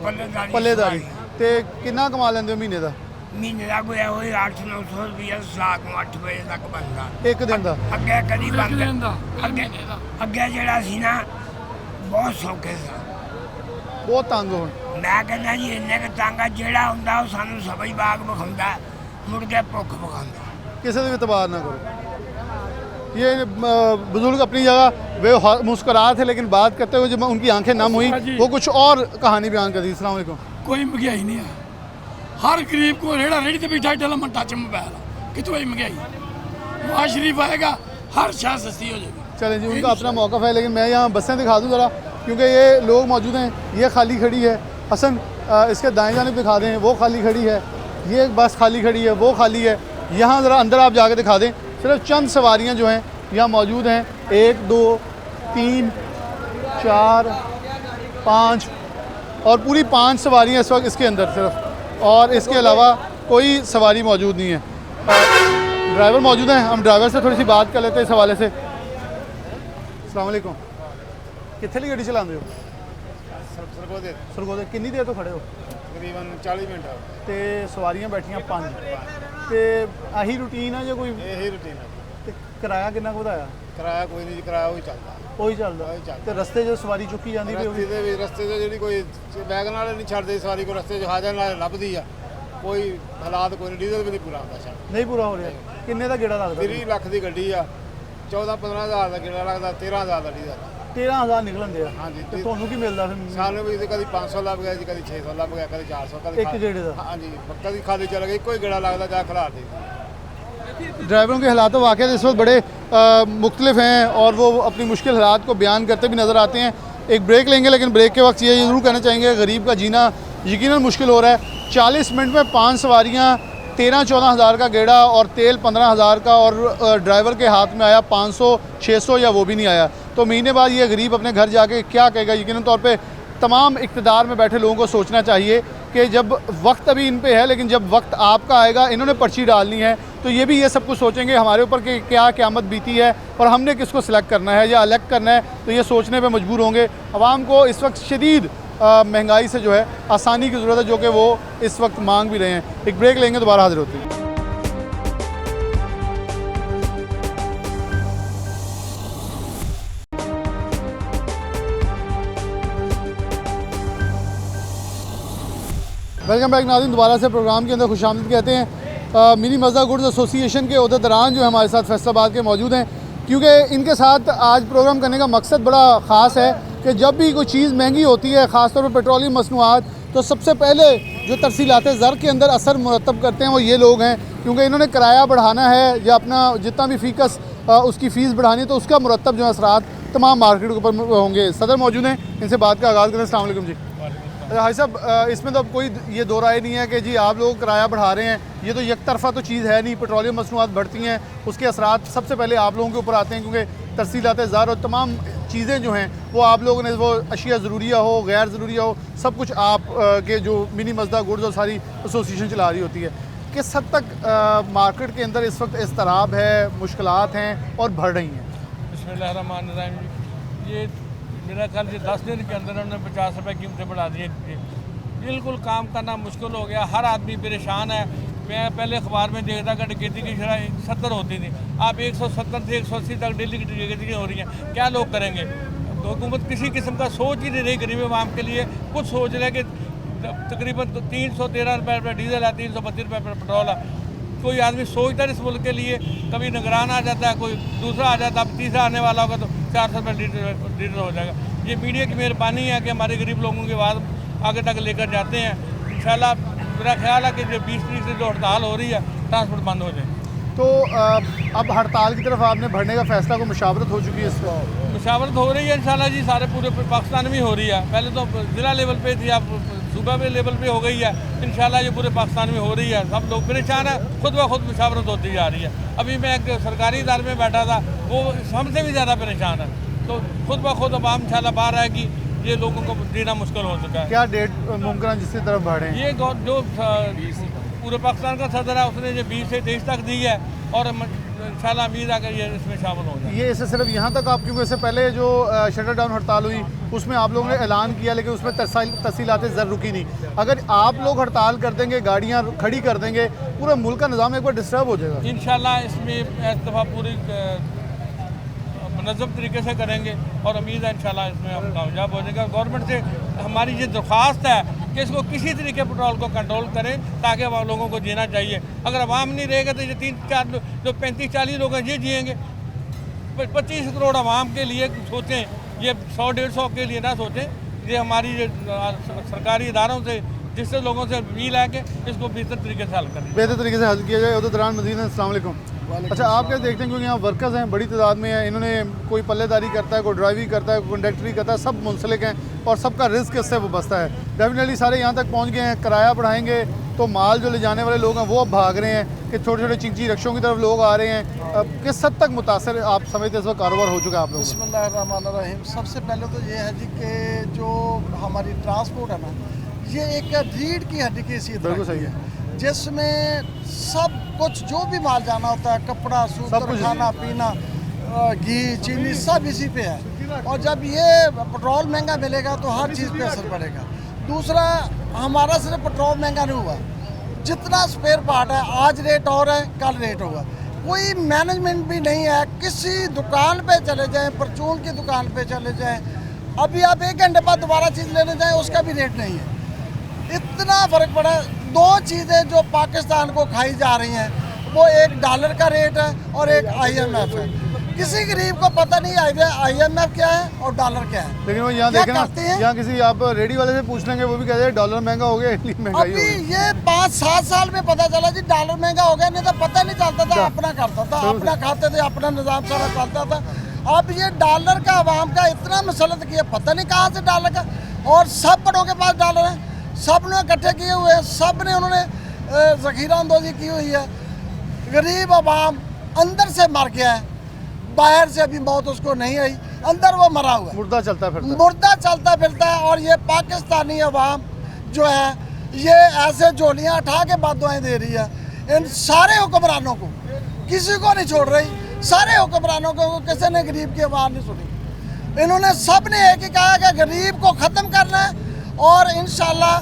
ਪੱਲੇਦਾਰੀ ਪੱਲੇਦਾਰੀ ਤੇ ਕਿੰਨਾ ਕਮਾ ਲੈਂਦੇ ਹੋ ਮਹੀਨੇ ਦਾ ਮਹੀਨੇ ਦਾ ਕੋਈ ਹੋਈ 800-900 ਰੁਪਇਆ ਸਾਕ ਨੂੰ 8 ਵਜੇ ਤੱਕ ਬਣਦਾ ਇੱਕ ਦਿਨ ਦਾ ਅੱਗੇ ਕਦੀ ਬੰਦ ਅੱਗੇ ਜਿਹੜਾ ਸੀ ਨਾ ਬਹੁਤ ਸੌਖੇ ਸੀ ਬਹੁਤ ਤੰਗ ਹੋਣ ਮੈਂ ਕਹਿੰਦਾ ਜੀ ਇੰਨੇ ਕੁ ਤੰਗ ਆ ਜਿਹੜਾ ਹੁੰਦਾ ਉਹ ਸਾਨੂੰ ਸਭਈ ਬਾਗ ਵਿਖਾਉਂਦਾ ਮੁੜ ਕੇ ਭੁੱਖ ਵਿਖਾਉਂਦਾ किसी से भी इतबार ना करो ये बुजुर्ग अपनी जगह वे मुस्कुरा थे लेकिन बात करते हुए जब उनकी आंखें नम हुई वो कुछ और कहानी बयान कर दी। अस्सलाम वालेकुम। कोई महंगाई नहीं है हर गरीब को रेड़ा रेड़ी से बैठा डला मन टच मोबाइल कितनी महंगाई नवाज शरीफ आएगा हर शाह सस्ती हो जाएगी। चलें जी उनका अपना मौक़िफ़ है लेकिन मैं यहाँ बसें दिखा दूँ ज़रा क्योंकि ये लोग मौजूद हैं ये खाली खड़ी है हसन इसके दाएँ जानिब दिखा दें वो खाली खड़ी है ये बस खाली खड़ी है वो खाली है यहाँ ज़रा अंदर आप जाके दिखा दें सिर्फ चंद सवारियाँ जो हैं यहाँ मौजूद हैं 1 2 3 4 5 और पूरी 5 सवारियाँ इस वक्त इसके अंदर सिर्फ और इसके अलावा कोई सवारी मौजूद नहीं है। ड्राइवर मौजूद हैं हम ड्राइवर से थोड़ी सी बात कर लेते हैं इस हवाले से। अस्सलाम वालेकुम कितने ली गड्डी चलाते हो सरगोदे कितनी देर तो खड़े हो ਤਕਰੀਬਨ 40 ਮਿੰਟ ਤੇ ਸਵਾਰੀਆਂ ਬੈਠੀਆਂ 5 ਤੇ ਆਹੀ ਰੂਟੀਨ ਆ ਜਾਂ ਕੋਈ ਇਹੀ ਰੁਟੀਨ ਹੈ ਤੇ ਕਿਰਾਇਆ ਕਿੰਨਾ ਕੁ ਵਧਾਇਆ ਕਿਰਾਇਆ ਕੋਈ ਨਹੀਂ ਕਿਰਾਇਆ ਉਹੀ ਚੱਲਦਾ ਉਹੀ ਚੱਲਦਾ ਤੇ ਰਸਤੇ 'ਚ ਸਵਾਰੀ ਚੁੱਕੀ ਜਾਂਦੀ ਰਸਤੇ 'ਤੇ ਜਿਹੜੀ ਕੋਈ ਵੈਗਨ ਵਾਲੇ ਨਹੀਂ ਛੱਡਦੇ ਸਵਾਰੀ ਕੋ ਰਸਤੇ 'ਚ ਹਾਜ਼ਰ ਨਾਲ ਲੱਭਦੀ ਆ ਕੋਈ ਹਾਲਾਤ ਕੋਈ ਨਹੀਂ ਡੀਜ਼ਲ ਵੀ ਨਹੀਂ ਪੂਰਾ ਹੁੰਦਾ ਸ਼ਾਇਦ ਨਹੀਂ ਪੂਰਾ ਹੋ ਰਿਹਾ ਕਿੰਨੇ ਦਾ ਗੇੜਾ ਲੱਗਦਾ 30 ਲੱਖ ਦੀ ਗੱਡੀ ਆ 14-15 ਹਜ਼ਾਰ ਦਾ ਕਿਹੜਾ ਲੱਗਦਾ 13 ਹਜ਼ਾਰ ਦਾ ਡੀਜ਼ਲ 13000 ਨਿਕਲਣਦੇ ਆ ਹਾਂਜੀ ਤੇ ਤੁਹਾਨੂੰ ਕੀ ਮਿਲਦਾ ਫਿਰ ਸਾਨੂੰ ਵੀ ਕਦੀ 500 ਲੱਭ ਗਿਆ ਜੀ ਕਦੀ 600 ਲੱਭ ਗਿਆ ਕਦੀ 400 ਕਦੀ ਇੱਕ ਗੇੜੇ ਦਾ ਹਾਂਜੀ ਕਦੀ ਖਾਲੀ ਚੱਲ ਗਈ ਕੋਈ ਗੇੜਾ ਲੱਗਦਾ ਜਾ ਖਿਲਾ ਦੇ। ड्राइवरों के हालात वाक़ई इस वक्त बड़े मुख्तलिफ हैं और वो अपनी मुश्किल हालात को बयान करते भी नज़र आते हैं। एक ब्रेक लेंगे लेकिन ब्रेक के वक्त ये ज़रूर कहना चाहेंगे गरीब का जीना यकीनन मुश्किल हो रहा है। 40 मिनट में 5 सवारियाँ 13-14 हज़ार का गेड़ा और तेल 15 हज़ार का और ड्राइवर के हाथ में आया 500-600 या वो भी नहीं आया। तो महीने बाद ये गरीब अपने घर जाके क्या कहेगा। यकीनन तौर पर तमाम इक़्तिदार में बैठे लोगों को सोचना चाहिए कि जब वक्त अभी इन पे है लेकिन जब वक्त आपका आएगा इन्होंने पर्ची डालनी है तो ये भी ये सब कुछ सोचेंगे हमारे ऊपर कि क्या क़यामत बीती है और हमने किसको सिलेक्ट करना है या अलग करना है तो ये सोचने पे मजबूर होंगे। आवाम को इस वक्त शदीद महंगाई से जो है आसानी की ज़रूरत है जो कि वो इस वक्त मांग भी रहे हैं। एक ब्रेक लेंगे दोबारा हाजिर होती है। वेलकम बैक नाज़रीन दोबारा से प्रोग्राम के अंदर खुशामदीद कहते हैं। मिनी मज़दा गुड्स एसोसिएशन के अहदेदारान जो हमारे साथ फैसलाबाद के मौजूद हैं क्योंकि इनके साथ आज प्रोग्राम करने का मकसद बड़ा ख़ास है कि जब भी कोई चीज़ महंगी होती है ख़ासतौर पर पेट्रोलियम मसनूआत तो सबसे पहले जो तरसीलात ज़र के अंदर असर मुरतब करते हैं वो ये लोग हैं क्योंकि इन्होंने किराया बढ़ाना है या अपना जितना भी फ़ीकस उसकी फ़ीस बढ़ानी है तो उसका मुरतब जो असरात तमाम मार्केट के ऊपर होंगे। सदर मौजूद हैं इनसे बात का आगाज़ करें। अस्सलाम वालेकुम जी। भाई साहब इसमें तो अब कोई ये दो राय नहीं है कि जी आप लोग किराया बढ़ा रहे हैं ये तो एक तरफा तो चीज़ है नहीं। पेट्रोलियम मसनूआत बढ़ती हैं उसके असरात सबसे पहले आप लोगों के ऊपर आते हैं क्योंकि तरसीलात ज़र और तमाम चीज़ें जो हैं वो आप लोगों ने वो अशिया ज़रूरिया हो गैर ज़रूरिया हो सब कुछ आप के जो मिनी मज़दा गुड्स और सारी एसोसिएशन चला रही होती है। किस हद तक मार्केट के अंदर इस वक्त इज़्तिराब है मुश्किलात हैं और बढ़ रही हैं। बिस्मिल्लाहिर्रहमानिर्रहीम। ये मेरा ख्याल से 10 दिन के अंदर उन्होंने 50 रुपये कीमतें बढ़ा दी। बिल्कुल काम करना मुश्किल हो गया, हर आदमी परेशान है। मैं पहले अखबार में देखता कि डकैती की शरह 70 होती थी, अब 170 से 180 तक डेली की डकैतियाँ हो रही हैं। क्या लोग करेंगे? तो हुकूमत किसी किस्म का सोच ही नहीं रही गरीब आवाम के लिए। कुछ सोच रहे कि तकरीबन 313 रुपये पर डीजल है, 332 रुपये पर पेट्रोल है। कोई आदमी सोचता है इस मुल्क के लिए, कभी निगरान आ जाता है, कोई दूसरा आ जाता है, अब तीसरा आने वाला होगा तो 400 रुपये लीटर हो जाएगा। ये मीडिया की मेहरबानी है कि हमारे गरीब लोगों की आवाज़ आगे तक लेकर जाते हैं। इंशाल्लाह मेरा ख्याल है कि जो 20 तारीख से जो हड़ताल हो रही है, ट्रांसपोर्ट बंद हो जाए। तो अब हड़ताल की तरफ आपने बढ़ने का फैसला को मुशावरत हो चुकी है? इसको मुशावरत हो रही है इंशाल्लाह जी, सारे पूरे पाकिस्तान में हो रही है। पहले तो ज़िला लेवल पे थी, अब सूबा पे लेवल पे हो गई है। इंशाल्लाह ये पूरे पाकिस्तान में हो रही है। सब लोग परेशान है, खुद ब खुद मुशावरत होती जा रही है। अभी मैं एक सरकारी इदारे में बैठा था, वो हमसे भी ज़्यादा परेशान है। तो खुद ब खुद अब इंशाल्लाह बाहर आएगी, ये लोगों को जीना मुश्किल हो चुका है। क्या डेट मुमकिन है जिसकी तरफ बढ़े? ये जो पूरे पाकिस्तान का सदर है उसने ये 20 से 23 तक दी है, और इंशाल्लाह उम्मीद है कि ये इसमें शामिल हो जाए। ये इससे सिर्फ यहाँ तक आप, क्योंकि इससे पहले जो शटर डाउन हड़ताल हुई उसमें आप लोगों ने ऐलान किया, लेकिन उसमें तफसीलातें ज़र रुकी नहीं। अगर आप लोग हड़ताल कर देंगे, गाड़ियाँ खड़ी कर देंगे, पूरे मुल्क का निज़ाम एक बार डिस्टर्ब हो जाएगा। इंशाल्लाह इसमें इस दफ़ा पूरी मुनज़्ज़म तरीके से करेंगे और उम्मीद है इंशाल्लाह इसमें हम कामयाब हो जाएगा। गवर्नमेंट से हमारी ये दरख्वास्त है कि इसको किसी तरीके पेट्रोल को कंट्रोल करें, ताकि वहाँ लोगों को जीना चाहिए। अगर आवाम नहीं रहेगा तो ये 3-4 जो 35-40 लोग हैं ये जिएंगे। 25 करोड़ आवाम के लिए सोचें, ये 100-150 के लिए ना सोचें। ये हमारी सरकारी इदारों से, जिससे लोगों से अपील है कि इसको बेहतर तरीके से हल करें, बेहतर तरीके से हल किया जाए। उधर दौरान मदीना, अस्सलाम वालेकुम। अच्छा, आप क्या देखते हैं, क्योंकि यहाँ वर्कर्स हैं बड़ी तादाद में हैं, इन्होंने कोई पल्लेदारी करता है, कोई ड्राइविंग करता है, कोई कंडक्टरी करता है, सब मुंसलिक हैं और सबका रिस्क इससे वो बसता है। डेफिनेटली सारे यहाँ तक पहुँच गए हैं। किराया बढ़ाएंगे तो माल जो ले जाने वाले लोग हैं वो अब भाग रहे हैं कि छोटे छोटे चिंची रिक्शों की तरफ लोग आ रहे हैं। किस हद तक मुतासर आप समझते हैं इस वक्त कारोबार हो चुका है आप लोगों का? बिस्मिल्लाहिर्रहमानिर्रहीम। सबसे पहले तो ये है जी कि जो हमारी ट्रांसपोर्ट है ना, ये एक रीढ़ की हड्डी की हैसियत रखती है, जिसमें सब कुछ जो भी माल जाना होता है, कपड़ा, सूत्र, खाना पीना, घी, चीनी, सब इसी पे है। और जब ये पेट्रोल महंगा मिलेगा तो हर चीज़ पे असर पड़ेगा। दूसरा, हमारा सिर्फ पेट्रोल महंगा नहीं हुआ, जितना स्पेयर पार्ट है आज रेट और है, कल रेट होगा। कोई मैनेजमेंट भी नहीं है। किसी दुकान पे चले जाएं, परचून की दुकान पे चले जाएं, अभी आप 1 घंटे बाद दोबारा चीज़ लेने जाएं, उसका भी रेट नहीं है। इतना फ़र्क पड़ा है। 2 चीज़ें जो पाकिस्तान को खाई जा रही हैं, वो एक डॉलर का रेट है और एक IMF है। किसी गरीब को पता नहीं IMF क्या है और डॉलर क्या है। लेकिन वो यहाँ देखें ना, यहाँ किसी आप रेडी वाले से पूछ लेंगे, वो भी कहते हैं डॉलर महंगा हो गया, इसलिए महंगाई हो गई। ये 5-7 साल में पता चला जी डॉलर महंगा हो गया, नहीं तो पता नहीं चलता था। अपना करता था, अपना खाते थे, अपना निज़ाम सारा चलता था। अब ये डॉलर का आवाम का इतना मसलत किया, पता नहीं कहाँ से डॉलर का, और सब बड़ों के पास डॉलर है, सब ने इकट्ठे किए हुए हैं, सब ने उन्होंने ज़ख़ीरा अंदोज़ी की हुई है। गरीब आवाम अंदर से मर गया है, बाहर से अभी मौत उसको नहीं आई, अंदर वो मरा हुआ है, मुर्दा चलता फिरता है। और ये पाकिस्तानी अवाम जो है, ये ऐसे झोलियाँ उठा के बददुआएं दे रही है इन सारे हुक्मरानों को, किसी को नहीं छोड़ रही। सारे हुक्मरानों को किसी ने गरीब की आवाज़ नहीं सुनी। इन्होंने सब ने एक ही कहा कि गरीब को ख़त्म करना है, और इंशाल्लाह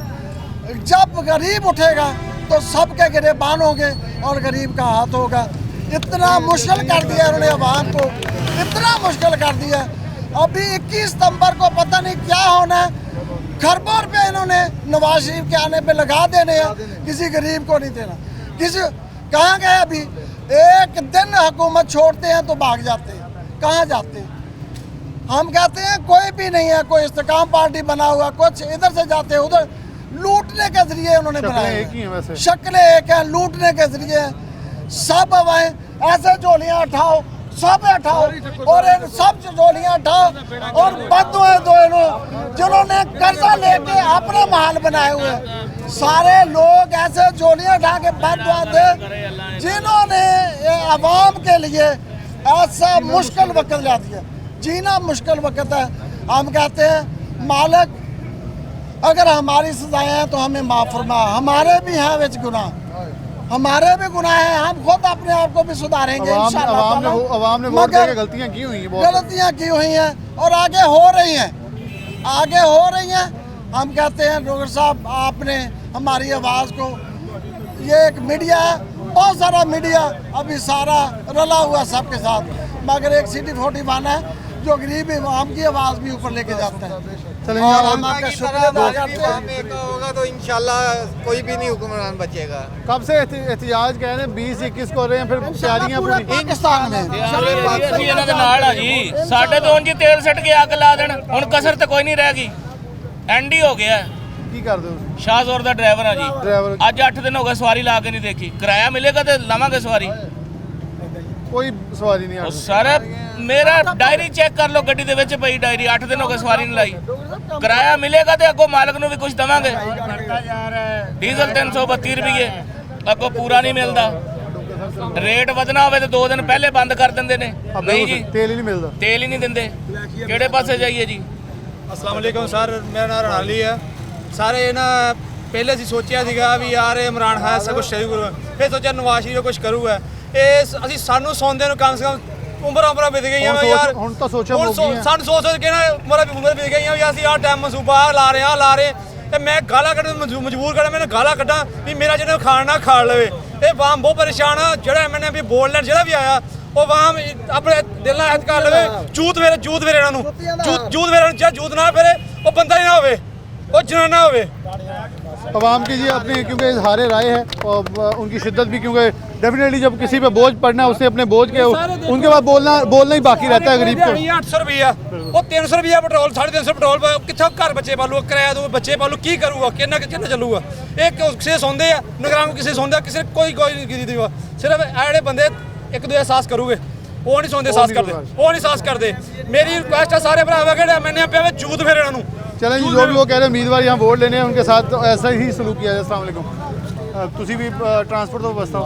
जब गरीब उठेगा तो सबके गिरेबान होंगे और गरीब का हाथ होगा। इतना मुश्किल कर दिया उन्होंने आवाम को, इतना मुश्किल कर दिया। अभी 21 सितंबर को पता नहीं क्या होना है। खरबों रुपये इन्होंने नवाज शरीफ के आने पे लगा देने हैं, किसी गरीब को नहीं देना। किसी कहाँ गए? अभी एक दिन हुकूमत छोड़ते हैं तो भाग जाते हैं। कहाँ जाते हैं? हम कहते हैं कोई भी नहीं है, कोई इस्तेकाम पार्टी बना हुआ, कुछ इधर से जाते हैं उधर, लूटने के जरिए उन्होंने बनाया। शक्लें एक हैं, लूटने के जरिए सब हवाएं ऐसे झोलियाँ उठाओ, सब उठाओ, और इन सब झोलियाँ उठाओ और बददुआएं दो इन्होंने, जिन्होंने कर्जा लेके अपना महल बनाए हुए। सारे लोग ऐसे झोलियाँ उठा के बददुआ दे, जिन्होंने अवाम के लिए ऐसा मुश्किल वक्त ला दिया। जीना मुश्किल वक्त है। हम कहते हैं मालिक, अगर हमारी सजाएं हैं तो हमें माफ़ फरमा, हमारे भी हैं विच गुनाह, हमारे भी गुनाह हैं, हम खुद अपने आप को भी सुधारेंगे इंशाअल्लाह अवाम ने वोट मगर देके गलतियां की हुई हैं बहुत। गलतियां की हुई हैं और आगे हो रही हैं, आगे हो रही हैं। हम कहते हैं डॉक्टर साहब आपने हमारी आवाज़ को, ये एक मीडिया है, बहुत सारा मीडिया अभी सारा रला हुआ सबके साथ, मगर एक सिटी41 है जो गरीब आवाम की आवाज़ भी ऊपर लेके जाता है। चलें और हम आपका शुक्रिया अदा करते हैं। होगा तो इंशाल्लाह कोई भी नहीं हुक्मरान बचेगा। कब से एहतजाज कह रहे हैं 20-21 को हो रहे हैं, फिर तैयारियां पूरे पूरी पाकिस्तान में ਅਸੀਂ ਇਹਨਾਂ ਦੇ ਨਾਲ ਆ ਜੀ। ਸਾਡੇ ਤੋਂ ਉਂਝ ਹੀ ਤੇਲ ਸੱਟ ਕੇ ਅੱਗ ਲਾ ਦੇਣ, ਹੁਣ ਕਸਰ ਤੇ ਕੋਈ ਨਹੀਂ ਰਹਿ ਗਈ। ਐਂਡ ਹੀ ਹੋ ਗਿਆ। ਕੀ ਕਰਦੇ ਹੋ? ਸ਼ਾਹਜ਼ੋਰ ਦਾ ਡਰਾਈਵਰ ਆ ਜੀ। ਡਰਾਈਵਰ ਅੱਜ 8 ਦਿਨ ਹੋ ਗਏ ਸਵਾਰੀ ਲਾ ਕੇ ਨਹੀਂ ਦੇਖੀ। ਕਿਰਾਇਆ ਮਿਲੇਗਾ ਤੇ ਲਵਾਂਗੇ ਸਵਾਰੀ। ਕੋਈ ਸਵਾਰੀ ਨਹੀਂ ਆ ਉਹ ਸਰ ਮੇਰਾ ਡਾਇਰੀ ਚੈੱਕ ਕਰ ਲਓ, ਗੱਡੀ ਦੇ ਵਿੱਚ ਪਈ ਡਾਇਰੀ। 8 ਦਿਨ ਹੋ ਗਏ ਸਵਾਰੀ ਨਹੀਂ ਲਾਈ। ਕਿਰਾਇਆ ਮਿਲੇਗਾ ਤੇ ਅੱਗੋਂ ਮਾਲਕ ਨੂੰ ਵੀ ਕੁਝ ਦਵਾਂਗੇ। ਡੀਜ਼ਲ 332 ਰੁਪਏ ਅੱਗੋਂ ਪੂਰਾ ਨਹੀਂ ਮਿਲਦਾ। ਰੇਟ ਵਧਣਾ ਹੋਵੇ ਤੇ 2 ਦਿਨ ਪਹਿਲੇ ਬੰਦ ਕਰ ਦਿੰਦੇ ਨੇ। ਨਹੀਂ ਜੀ, ਤੇਲ ਹੀ ਨਹੀਂ ਮਿਲਦਾ। ਤੇਲ ਹੀ ਨਹੀਂ ਦਿੰਦੇ। ਕਿਹੜੇ ਪਾਸੇ ਜਾਈਏ ਜੀ? अस्सलाम वालेकुम सर, मेरा नाम रणाली है। सारे ना पहले ਅਸੀਂ ਸੋਚਿਆ ਸੀਗਾ ਵੀ ਯਾਰ ਇਮਰਾਨ ਖਾਨ ਸਭ ਕੁਝ ਸ਼ੁਰੂ ਕਰੂ, ਫਿਰ ਸੋਚਿਆ ਨਵਾਜ਼ ਸ਼ਰੀਫ ਕੁਝ ਕਰੂਗਾ। ਇਹ ਅਸੀਂ ਸਾਨੂੰ ਸੌਂਦੇ ਨੂੰ ਕਮ ਸੇ ਕਮ ਉਮਰਾਂ ਬੀਤ ਗਈਆਂ ਵਾ ਯਾਰ। ਹੁਣ ਤਾਂ ਸੋਚੋ ਸਾਨੂੰ ਸੋਚ ਕੇ ਨਾ ਉਮਰ ਬੀਤ ਗਈਆਂ ਵੀ ਅਸੀਂ ਆਹ ਟਾਈਮ ਮਸੂਬਾ ਲਾ ਰਹੇ ਤੇ ਮੈਂ ਗਾਲਾਂ ਕੱਢਣ ਮਜਬੂਰ ਕਰਾਂ, ਮੈਨੂੰ ਗਾਲਾਂ ਕੱਢਾਂ ਵੀ ਮੇਰਾ ਜਿਹਨੇ ਖਾਣ ਨਾ ਖਾ ਲਵੇ। ਇਹ ਵਾਮ ਬਹੁਤ ਪਰੇਸ਼ਾਨ ਆ। ਜਿਹੜਾ ਮੈਨੇ ਵੀ ਬੋਲ ਲੈਣ ਜਿਹੜਾ ਵੀ ਆਇਆ ਉਹ ਵਾਮ ਆਪਣੇ ਦਿਲ ਨਾਲ ਐਤ ਕਰ ਲਵੇ। ਜੂਤ ਵੇਰੇ ਇਹਨਾਂ ਨੂੰ ਜੂਤ ਵੇਰੇ ਜਾਂ ਜੂਤ ਨਾ ਫੇਰੇ ਉਹ ਬੰਦਾ ਹੀ ਨਾ ਹੋਵੇ, ਉਹ जनाना होवे। अवाम की जी अपनी क्योंकि इजहार राय है और उनकी शिद्दत भी, क्योंकि डेफिनेटली जब किसी पे बोझ पड़ना है उससे अपने बोझ के उनके बाद बोलना ही बाकी रहता है गरीब को। 800 रुपया वो 300 रुपया पेट्रोल 350 पेट्रोल कितों घर बच्चे पालू किराया दो बच्चे पालू की करूगा किन्ना चलूगा। एक किसी सौंदे आ निगरान किसी सौंदा किसी कोई नहीं सिर्फ ऐसे बंदे एक दूसरे एहसास करूगे वो नहीं सौंदे एहसास करते वो नहीं एहसास करते। मेरी रिक्वेस्ट है सारे भरा कि मैंने पे जूत फेरे इन्हों। चलें जी, जो भी वो कह रहे हैं उम्मीदवार यहाँ वोट लेने हैं उनके साथ ऐसा ही सलूक किया जाए। अस्सलाम वालेकुम, तुसी भी ट्रांसपोर्ट तो बसता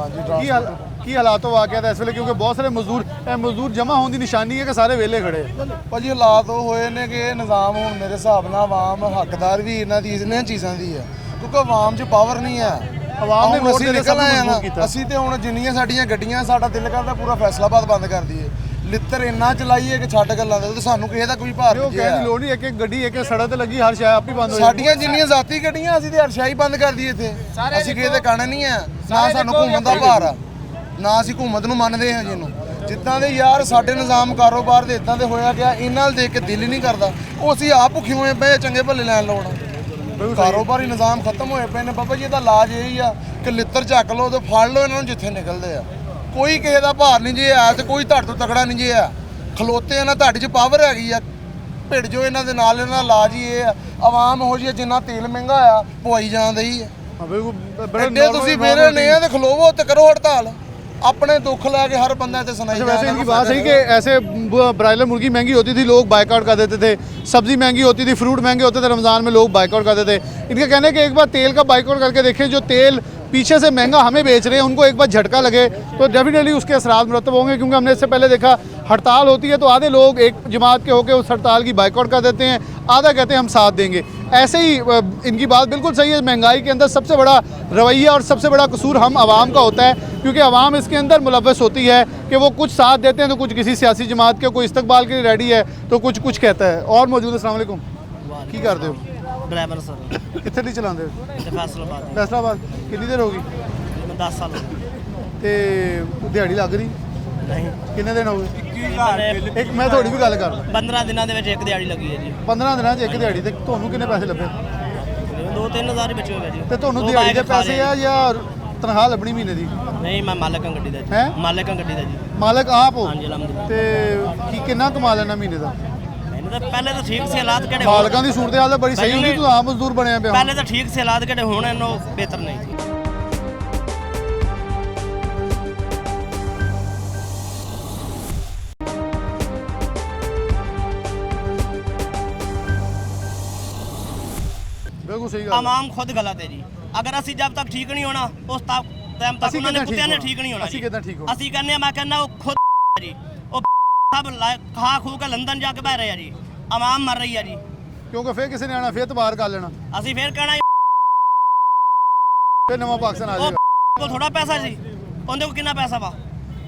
की हालात हो वाकया था इस वे, क्योंकि बहुत सारे मजदूर जमा होने की निशानी है कि सारे वेले खड़े। ਭਾਜੀ ਹਾਲਾਤ ਉਹ ਹੋਏ ਨੇ ਕਿ ਇਹ ਨਿਜ਼ਾਮ ਹੁਣ ਮੇਰੇ ਹਿਸਾਬ ਨਾਲ ਆਵਾਮ ਹੱਕਦਾਰ ਵੀ ਇਹਨਾਂ ਦੀ ਇਹਨਾਂ ਚੀਜ਼ਾਂ ਦੀ ਹੈ, ਕਿਉਂਕਿ ਆਵਾਮ 'ਚ ਪਾਵਰ ਨਹੀਂ ਹੈ। ਆਵਾਮ ਨੇ ਅਸੀਂ ਨਿਕਲ ਆਏ ਨਾ, ਅਸੀਂ ਤੇ ਹੁਣ ਜਿੰਨੀਆਂ ਸਾਡੀਆਂ ਗੱਡੀਆਂ ਸਾਡਾ ਦਿਲ ਕਰਦਾ ਪੂਰਾ ਫੈਸਲਾਬਾਦ ਬੰਦ ਕਰ ਦਈਏ। ਲਿੱਤਰ ਇੰਨਾ ਚਲਾਈਏ ਕਿ ਛੱਡ ਗੱਲਾਂ ਦੇ, ਸਾਨੂੰ ਕਿਸੇ ਦਾ ਕੋਈ ਭਾਰ ਨਹੀਂ ਹੈ। ਕਹਿਣ ਦੀ ਲੋੜ ਨਹੀਂ, ਇੱਕ ਗੱਡੀ ਇੱਕ ਸੜਕ ਤੇ ਲੱਗੀ ਹਰ ਸ਼ਾਇ ਆਪੀ ਬੰਦ ਹੋ ਜਾਂਦੀ। ਸਾਡੀਆਂ ਜਿੰਨੀਆਂ ਜ਼ਾਤੀ ਗੱਡੀਆਂ ਅਸੀਂ ਤੇ ਹਰ ਸ਼ਾਇ ਬੰਦ ਕਰ ਦਈਏ ਇੱਥੇ। ਅਸੀਂ ਕਿਸੇ ਦੇ ਕਾਣੇ ਨਹੀਂ ਆ, ਨਾ ਸਾਨੂੰ ਘੁੰਮਣ ਦਾ ਭਾਰ ਆ, ਨਾ ਅਸੀਂ ਘੁੰਮਤ ਨੂੰ ਮੰਨਦੇ ਹਾਂ ਜਿਹਨੂੰ। ਜਿੱਦਾਂ ਦੇ ਯਾਰ ਸਾਡੇ ਨਿਜ਼ਾਮ ਕਾਰੋਬਾਰ ਦੇ ਇਦਾਂ ਦੇ ਹੋਇਆ ਗਿਆ, ਇਹਨਾਂ ਨਾਲ ਦੇਖ ਕੇ ਦਿਲ ਹੀ ਨਹੀਂ ਕਰਦਾ। ਉਹ ਅਸੀਂ ਆਪ ਭੁੱਖੇ ਹੋਏ ਪਏ ਚੰਗੇ ਭਲੇ ਲੈਣ ਲਾਉਣਾ। ਕਾਰੋਬਾਰੀ ਨਿਜ਼ਾਮ ਖਤਮ ਹੋਏ ਪਏ ਨੇ। ਬਾਬਾ ਜੀ ਇਹਦਾ ਇਲਾਜ ਇਹੀ ਆ ਕਿ ਲਿੱਤਰ ਚੱਕ ਲਓ ਤੇ ਫੜ ਲਓ ਇਹਨਾਂ ਨੂੰ ਜਿੱਥੇ ਨਿਕਲਦੇ ਆ। ਕੋਈ ਕਿਸੇ ਦਾ ਭਾਰ ਨਹੀਂ ਜੇ ਆ ਤੇ ਕੋਈ ਤੁਹਾਡੇ ਤੋਂ ਤਕੜਾ ਨਹੀਂ ਜੇ ਆ। ਖਲੋਤੇ ਆ ਨਾ, ਤੁਹਾਡੇ 'ਚ ਪਾਵਰ ਹੈਗੀ ਆ, ਭਿੜ ਜੋ ਇਹਨਾਂ ਦੇ ਨਾਲ। ਇਹਨਾਂ ਦਾ ਇਲਾਜ ਹੀ ਇਹ ਆ। ਆਵਾਮ ਹੋ ਜੀ ਜਿੰਨਾ ਤੇਲ ਮਹਿੰਗਾ ਆ ਪਵਾਈ ਜਾਂਦੇ ਹੀ ਆ। ਐਡੇ ਤੁਸੀਂ ਮੇਰੇ ਨੇ ਆ ਤੇ ਖਲੋਵੋ ਤੇ ਕਰੋ ਹੜਤਾਲ। अपने दुख लगे हर बंदा से सुनाई। वैसे इनकी बात सही कि ऐसे ब्रायलर मुर्गी महंगी होती थी लोग बाइकआउट कर देते थे, सब्जी महंगी होती थी, फ्रूट महंगे होते थे, रमज़ान में लोग बाइकआउट करते थे। इनका कहना है कि एक बार तेल का बाइकआउट करके देखें, जो तेल पीछे से महंगा हमें बेच रहे हैं उनको एक बार झटका लगे तो डेफिनेटली उसके असरात मुरतब होंगे। क्योंकि हमने इससे पहले देखा हड़ताल होती है तो आधे लोग एक जमात के होकर उस हड़ताल की बाइकआउट कर देते हैं, आधा कहते हैं हम साथ देंगे। ऐसे ही इनकी बात बिल्कुल सही है। महंगाई के अंदर सबसे बड़ा रवैया और सबसे बड़ा कसूर हम आवाम का होता है, क्योंकि आवाम इसके अंदर मुलव्वस होती है कि वो कुछ साथ देते हैं तो कुछ किसी सियासी जमात के, कोई इस्तकबाल के लिए रेडी है तो कुछ कहता है। और मौजूद है। अस्सलाम वालेकुम, की करते हो? ड्राइवर सर कितने लिए चलाते हो? फैसलाबाद। कितनी देर होगी? 10 साल ਤੇ ਦਿਹਾੜੀ ਲੱਗ ਰਹੀ ਨਹੀਂ। ਕਿੰਨੇ ਦਿਨ ਹੋ ਗਏ? ਇੱਕ ਮੈਂ ਤੁਹਾਡੀ ਵੀ ਗੱਲ ਕਰ ਲਾਂ। 15 ਦਿਨਾਂ ਦੇ ਵਿੱਚ ਇੱਕ ਦਿਹਾੜੀ ਲੱਗੀ ਹੈ ਜੀ। 15 ਦਿਨਾਂ 'ਚ ਇੱਕ ਦਿਹਾੜੀ ਤੇ ਤੁਹਾਨੂੰ ਕਿੰਨੇ ਪੈਸੇ ਲੱਭੇ? 2-3 ਹਜ਼ਾਰ ਹੀ ਬਚੇ ਹੋਏ ਜੀ। ਤੇ ਤੁਹਾਨੂੰ ਦਿਹਾੜੀ ਦੇ ਪੈਸੇ ਆ ਜਾਂ ਤਨਖਾਹ ਲੱਭਣੀ ਮਹੀਨੇ ਦੀ? ਨਹੀਂ, ਮੈਂ ਮਾਲਕ ਹਾਂ ਗੱਡੀ ਦਾ ਜੀ। ਹੈ ਮਾਲਕ ਹਾਂ ਗੱਡੀ ਦਾ ਜੀ। ਮਾਲਕ ਆਪ ਹੋ? ਹਾਂਜੀ ਅਲਹਮਦੁਲਿਲਾ। ਤੇ ਕਿੰਨਾ ਕਮਾ ਲੈਣਾ ਮਹੀਨੇ ਦਾ? ਪਹਿਲੇ ਤਾਂ ਠੀਕ ਸੀ ਹਾਲਾਤ ਕਿਹੜੇ ਮਾਲਕਾਂ ਦੀ ਸੂਰਤ ਹਾਲ ਤਾਂ ਬੜੀ ਸਹੀ ਹੁੰਦੀ, ਤੂੰ ਆਪ ਮਜ਼ਦੂਰ ਬਣਿਆ ਪਿਆ। ਪਹਿਲੇ ਤਾਂ ਠੀਕ ਸੀ ਹਾਲਾਤ ਕਿਹੜੇ, ਹੁਣ ਇਹਨੂੰ ਬਿਹਤਰ ਨਹੀਂ ਸੀ। बिल्कुल सही आवाम खुद गलत है जी। अगर असी जब तक ठीक नहीं होना उस टाइम तक उन्होंने कुत्ते ने ठीक नहीं होना। असी कहने मैं कहना वो खुद जी वो सब खा खू के लंदन जाके बह रहे हैं जी। आवाम मर रही है जी, क्योंकि फिर किसी ने आना फिर तबार कर लेना। असी फिर कहना फिर नवा पाकिस्तान आ जाएगा। को थोड़ा पैसा जी उनके को कितना पैसा वा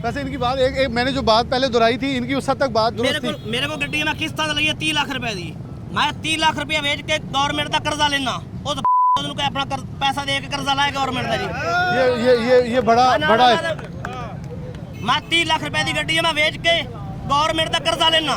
वैसे इनकी बात एक मैंने जो बात पहले दोहराई थी इनकी उस हद तक बात दुरुस्त थी। मेरे को गड्डी में किस्त लगी है 30 लाख रुपए दी, मैं 30 लाख रुपया बेच के गवर्नमेंट का कर्जा लेना उस उनको अपना पैसा दे के कर्जा लाया गवर्नमेंट का जी। ये बड़ा मैं 30 लाख रुपए की गड्डी मैं बेच के गवर्नमेंट का कर्जा लेना,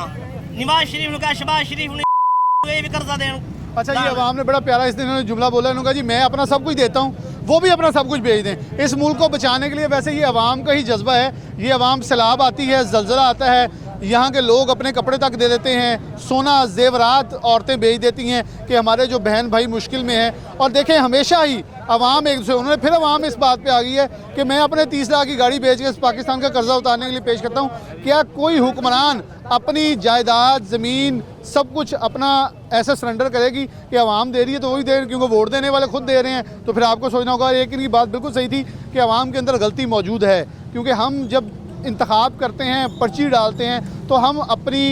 नवाज शरीफ का शहबाज शरीफ ने भी कर्जा देना। अच्छा, ये अवाम ने बड़ा प्यारा इस दिन इन्होंने जुमला बोला, इन्होंने कहा जी मैं अपना सब कुछ देता हूँ, वो भी अपना सब कुछ भेज दें इस मुल्क को बचाने के लिए। वैसे ये अवाम का ही जज्बा है, ये अवाम सैलाब आती है, जलजला आता है, यहाँ के लोग अपने कपड़े तक दे देते हैं, सोना जेवरात औरतें बेच देती हैं कि हमारे जो बहन भाई मुश्किल में हैं। और देखें हमेशा ही अवाम एक दूसरे, उन्होंने फिर अवाम इस बात पे आ गई है कि मैं अपने 30 लाख की गाड़ी बेच के पाकिस्तान का कर्जा उतारने के लिए पेश करता हूँ। क्या कोई हुक्मरान अपनी जायदाद ज़मीन सब कुछ अपना ऐसा सरेंडर करेगी कि अवाम दे रही है तो वही दे, क्योंकि वोट देने वाले खुद दे रहे हैं। तो फिर आपको सोचना होगा। एक इनकी बात बिल्कुल सही थी कि अवाम के अंदर गलती मौजूद है, क्योंकि हम जब इंतखाब करते हैं, पर्ची डालते हैं, तो हम अपनी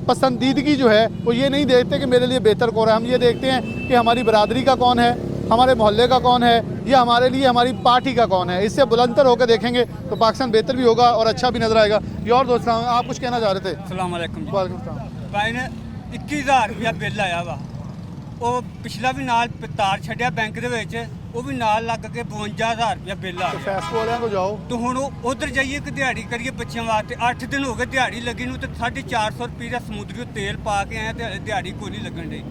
पसंदीदगी जो है वो ये नहीं देखते कि मेरे लिए बेहतर कौन है, हम ये देखते हैं कि हमारी बरादरी का कौन है, हमारे मोहल्ले का कौन है, या हमारे लिए हमारी पार्टी का कौन है। इससे बुलंदतर होकर देखेंगे तो पाकिस्तान बेहतर भी होगा और अच्छा भी नजर आएगा। ये और दोस्त आप कुछ कहना चाह रहे थे? अस्सलाम वालेकुम जी। वालेकुम सलाम। भाई ने 21,000 रुपया बिल आया वा, ਉਹ ਪਿਛਲਾ ਵੀ ਨਾਲ ਤਾਰ ਛੱਡਿਆ ਬੈਂਕ ਦੇ ਵਿੱਚ, ਉਹ ਵੀ ਨਾਲ ਲੱਗ ਕੇ 52,000 ਰੁਪਇਆ ਬਿੱਲ ਆ ਗਿਆ। ਫੈਸਕੋ ਵਾਲਿਆਂ ਕੋ ਜਾਓ तो ਹੁਣ ਉਧਰ ਜਾਈਏ ਕਿ ਦਿਹਾੜੀ ਕਰੀਏ ਬੱਚਿਆਂ ਵਾਸਤੇ। 8 ਦਿਨ ਹੋ ਗਏ ਦਿਹਾੜੀ ਲੱਗੀ ਨੂੰ ਤੇ 450 ਰੁਪਏ ਦਾ ਸਮੁੰਦਰੀ ਤੇਲ ਪਾ ਕੇ ਆਏ ਤੇ ਦਿਹਾੜੀ ਕੋਈ ਨਹੀਂ ਲੱਗਣ ਡਈ।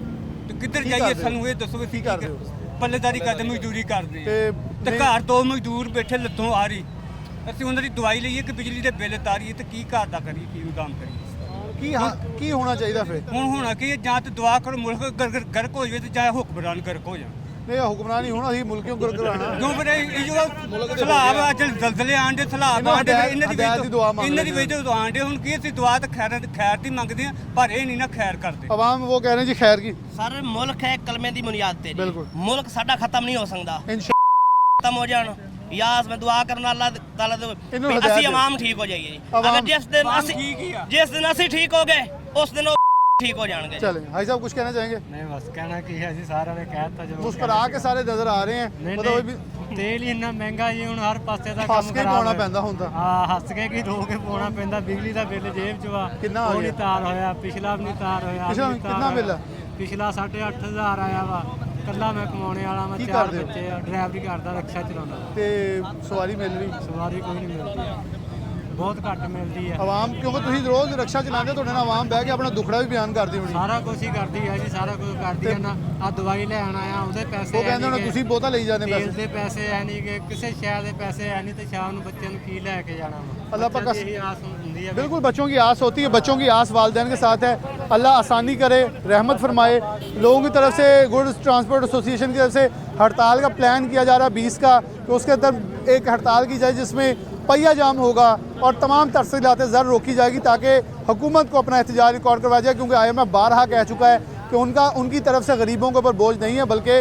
ਤੇ ਕਿੱਧਰ ਜਾਈਏ ਸਾਨੂੰ ਇਹ ਦੱਸੋ ਵੀ ਕੀ ਕਰਦੇ? ਪੱਲੇਦਾਰੀ ਕਰਦੇ, ਮਜ਼ਦੂਰੀ ਕਰਦੇ ਤੇ ਘਰ ਦੋ ਮਜ਼ਦੂਰ ਬੈਠੇ ਲੱਤੋਂ ਆ ਰਹੀ, ਅਸੀਂ ਉਹਨਾਂ ਦੀ ਦਵਾਈ ਲਈਏ ਕਿ ਬਿਜਲੀ ਦੇ ਬਿੱਲ ਤਾਰੀਏ ਤੇ ਕੀ ਘਰ ਦਾ ਕਰੀਏ, ਕੀ ਕੰਮ ਕਰੀਏ? ਕੀ ਹੋਣਾ ਚਾਹੀਦਾ ਫਿਰ? ਹੁਣ ਹੋਣਾ ਕਿ ਜਾਂ ਤੇ ਦੁਆ ਕਰੋ ਮੁਲਕ ਗਰਕ ਹੋ ਜਾਵੇ ਤੇ ਜਾਂ ਹੁਕਮਰਾਨ ਗਰਕ ਹੋ ਜਾਣ। ਨਹੀਂ ਹੁਕਮਰਾਨ ਨਹੀਂ ਹੋਣਾ, ਅਸੀਂ ਮੁਲਕਿਓਂ ਗਰਕ ਕਰਾਣਾ। ਕਿਉਂ ਫਿਰ ਇਹ ਜੋ ਸਲਾਬ ਅੱਜ ਜ਼ਲਜ਼ਲੇ ਆਂਦੇ, ਸਲਾਬ ਆਂਦੇ, ਇਹਨਾਂ ਦੀ ਵਜ੍ਹਾ ਤੋਂ ਆਂਦੇ। ਹੁਣ ਕੀ ਅਸੀਂ ਦੁਆ ਤੇ ਖੈਰ ਦੀ ਮੰਗਦੇ ਆ, ਪਰ ਇਹ ਨਹੀਂ ਨਾ ਖੈਰ ਕਰਦੇ। ਆਵਾਮ ਉਹ ਕਹਿ ਰਹੇ ਜੀ ਖੈਰ ਕੀ। ਸਰ ਮੁਲਕ ਹੈ ਕਲਮੇ ਦੀ ਬੁਨਿਆਦ ਤੇ, ਬਿਲਕੁਲ ਮੁਲਕ ਸਾਡਾ ਖਤਮ ਨਹੀਂ ਹੋ ਸਕਦਾ, ਖਤਮ ਹੋ ਜਾਣ। यास में दुआ करना अल्लाह ताला दे ਅਸੀਂ ਆਵਾਮ ਠੀਕ ਹੋ ਜਾਈਏ ਜੀ। अगर जिस दिन ਅਸੀਂ ठीक हो गए उस दिन ठीक हो जाएंगे। चलें भाई साहब कुछ कहना चाहेंगे? नहीं बस कहना की है जी, सारा ने कहता जो मुस्कुरा के सारे नजर आ रहे हैं। मतलब तेल ही इन्ना महंगा जी, ਹੁਣ ਹਰ ਪਾਸੇ ਦਾ ਕੰਮ ਪਾਉਣਾ ਪੈਂਦਾ ਹੁੰਦਾ। ਹਾਂ ਹੱਸ ਕੇ ਕੀ ਰੋ ਕੇ ਪਾਉਣਾ ਪੈਂਦਾ। ਬਿਜਲੀ ਦਾ ਬਿੱਲ ਜੇਬ 'ਚ ਵਾ, ਕਿੰਨਾ ਆ ਗਿਆ? ਤਾਰ ਹੋਇਆ, ਪਿਛਲਾ ਵੀ ਨਹੀਂ ਤਾਰ ਹੋਇਆ। ਕਿੰਨਾ ਬਿੱਲ ਹੈ? ਪਿਛਲਾ 8,500 ਆਇਆ ਵਾ। ਕੱਲਾ ਮੈਂ ਕਮਾਉਣੇ ਵਾਲਾ, ਮੈਂ 4 ਬੱਚੇ ਆ, ਡਰਾਈਵਰੀ ਕਰਦਾ, ਰਿਕਸ਼ਾ ਚਲਾਉਂਦਾ। ਤੇ ਸਵਾਰੀ ਮਿਲ ਰਹੀ? ਸਵਾਰੀ ਕੋਈ ਨਹੀਂ ਮਿਲਦੀ, ਬਹੁਤ ਘੱਟ ਮਿਲਦੀ ਹੈ। ਆਵਾਮ ਕਿਉਂਕਿ ਤੁਸੀਂ ਰੋਜ਼ ਰਿਕਸ਼ਾ ਚਲਾਉਂਦੇ, ਤੁਹਾਡੇ ਨਾਲ ਆਵਾਮ ਬਹਿ ਕੇ ਆਪਣਾ ਦੁੱਖੜਾ ਵੀ ਬਿਆਨ ਕਰਦੀ ਹੋਣੀ। ਸਾਰਾ ਕੁਝ ਹੀ ਕਰਦੀ ਹੈ ਜੀ, ਸਾਰਾ ਕੁਝ ਕਰਦੀ ਹੈ ਨਾ। ਆ ਦਵਾਈ ਲੈਣ ਆਇਆ, ਉਹਦੇ ਪੈਸੇ ਉਹ ਕਹਿੰਦੇ ਹੋਣਾ ਤੁਸੀਂ ਬਹੁਤਾ ਲਈ ਜਾਂਦੇ ਪੈਸੇ। ਤੇਲ ਦੇ ਪੈਸੇ ਹੈ ਨਹੀਂ ਕਿ ਕਿਸੇ ਸ਼ਹਿਰ ਦੇ ਪੈਸੇ ਹੈ ਨਹੀਂ, ਤੇ ਸ਼ਾਮ ਨੂੰ ਬੱਚਿਆਂ ਨੂੰ ਕੀ ਲੈ ਕੇ ਜਾਣਾ ਵਾ। अल्लाह पाक आस होती है, बिल्कुल बच्चों की आस होती है, बच्चों की आस वालिदैन के साथ है। अल्लाह आसानी करे, रहमत फरमाए। लोगों की तरफ से गुड्स ट्रांसपोर्ट एसोसिएशन की तरफ से हड़ताल का प्लान किया जा रहा है 20 का, तो उसके अंदर एक हड़ताल की जाए जिसमें पहिया जाम होगा और तमाम तरसीलात ज़र रोकी जाएगी ताकि हुकूमत को अपना एहतजाज रिकॉर्ड करवाया जाए। क्योंकि IMF बारहा कह चुका है कि उनकी तरफ से गरीबों के ऊपर बोझ नहीं है, बल्कि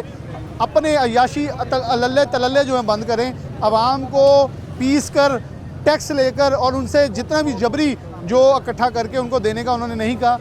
अपने अयाशी अल्ले तलल्ले जो हैं बंद करें, आवाम को पीस कर टैक्स लेकर और उनसे जितना भी जबरी जो इकट्ठा करके उनको देने का उन्होंने नहीं कहा।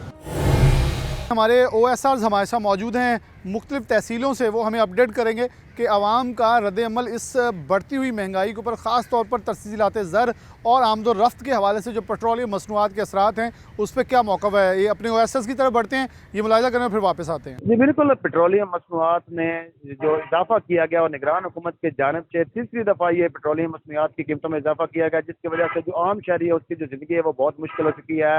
हमारे OSRs हमारे साथ मौजूद हैं मुख्तलिफ़ तहसीलों से, वो हमें अपडेट करेंगे कि आवाम का रद्द-ए-अमल इस बढ़ती हुई महंगाई के ऊपर ख़ास तौर पर तरसीलात ज़र और आमदोरफ्त के हवाले से जो पेट्रोलियम मसनूआत के असरात हैं उस पर क्या मौक़िफ़ है। ये अपने OSRs की तरफ बढ़ते हैं, ये मुलाहिज़ा करने फिर वापस आते हैं। जी बिल्कुल, पेट्रोलियम मसनूआत में जो इजाफा किया गया और निगरान हुकूमत की जानिब से तीसरी दफ़ा ये पेट्रोलियम मसनूआत की कीमतों में इजाफा किया गया, जिसकी वजह से जो आम शहरी है उसकी जो ज़िंदगी है वो बहुत मुश्किल हो चुकी है।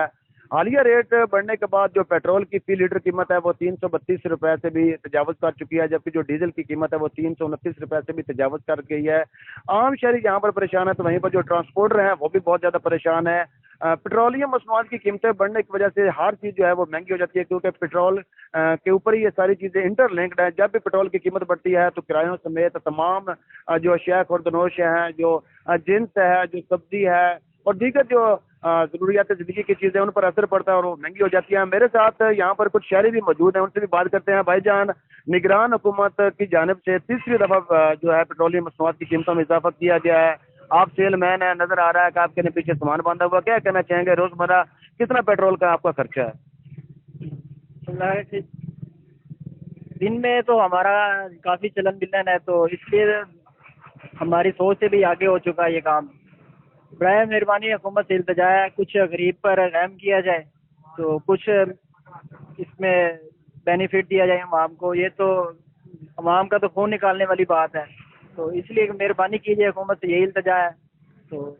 हालिया रेट बढ़ने के बाद जो पेट्रोल की फी लीटर कीमत है वो 332 रुपए से भी तजावज़ कर चुकी है, जबकि जो डीजल की कीमत है वो 329 रुपए से भी तजावज़ कर गई है। आम शहरी यहाँ पर परेशान है, तो वहीं पर जो ट्रांसपोर्टर हैं वो भी बहुत ज़्यादा परेशान है। पेट्रोलियम मसनूआत की कीमतें बढ़ने की वजह से हर चीज़ जो है वो महंगी हो जाती है, क्योंकि पेट्रोल के ऊपर ही ये सारी चीज़ें इंटरलिंक्ड है। जब भी पेट्रोल की कीमत बढ़ती है तो किरायों समेत तमाम जो अशिया खुर्दनोश हैं, जो जिन्स है, जो सब्जी है और दीगर जो ज़रूरियात ज़िंदगी की चीज़ें उन पर असर पड़ता है और वो महंगी हो जाती है। मेरे साथ यहाँ पर कुछ शहरी भी मौजूद हैं, उनसे भी बात करते हैं। भाईजान, निगरान हुकूमत की जानिब से तीसरी दफ़ा जो है पेट्रोलियम मसनूआत की कीमतों में इजाफा किया गया है। आप सेलमैन है, नजर आ रहा है कि आपके पीछे सामान बांधा हुआ, क्या कहना चाहेंगे? रोजमर्रा कितना पेट्रोल का आपका खर्चा है? दिन में तो हमारा काफी चलन मिलन है, तो इसलिए हमारी सोच से भी आगे हो चुका है ये काम। बराए मेहरबानी हुकूमत से इल्तिजा है, कुछ गरीब पर रहम किया जाए, तो कुछ इसमें बेनिफिट दिया जाए अवाम को। ये तो अवाम का तो खून निकालने वाली बात है, तो इसलिए मेहरबानी कीजिए, हुकूमत से यही इल्तिजा है, तो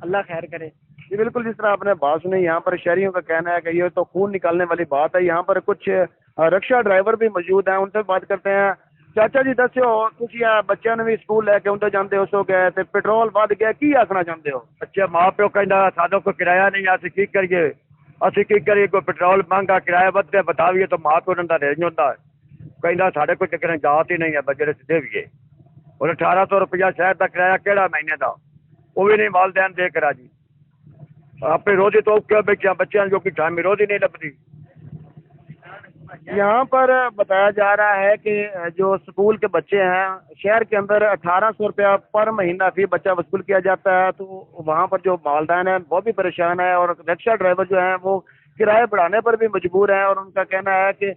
अल्लाह खैर करे। जी बिल्कुल, जिस तरह आपने बात सुनी, यहाँ पर शहरियों का कहना है कि ये तो खून निकालने वाली बात है। यहाँ पर कुछ रिक्शा ड्राइवर भी मौजूद हैं, उनसे बात करते हैं। चाचा जी दस्यो, तुसी बच्चों ने भी स्कूल लैके आउंदे जांदे हो, सो गए ते पेट्रोल वध गया, की आखना चाहते हो? बच्चे माँ प्यो कहता साडो कोई किराया नहीं, असं की करिए, असं की करिए, कोई पेट्रोल महंगा किराया वधे बताइए, तो माँ प्यो का रेंज होता है, कहता साढ़े कोई टिकट जात ही नहीं है, बच्चे सीधे भी है। और 1800 रुपया शहर का किराया केड़ा महीने का, वो भी नहीं वालदैन दे करा जी। अपनी रोजी तो क्यों बेचा, बच्चों जो कि टाइम रोजी नहीं लगती। यहाँ पर बताया जा रहा है कि जो स्कूल के बच्चे हैं, शहर के अंदर 1800 रुपया पर महीना फी बच्चा वसूल किया जाता है, तो वहाँ पर जो मालदान है वो भी परेशान है, और रिक्शा ड्राइवर जो हैं वो किराए बढ़ाने पर भी मजबूर हैं। और उनका कहना है कि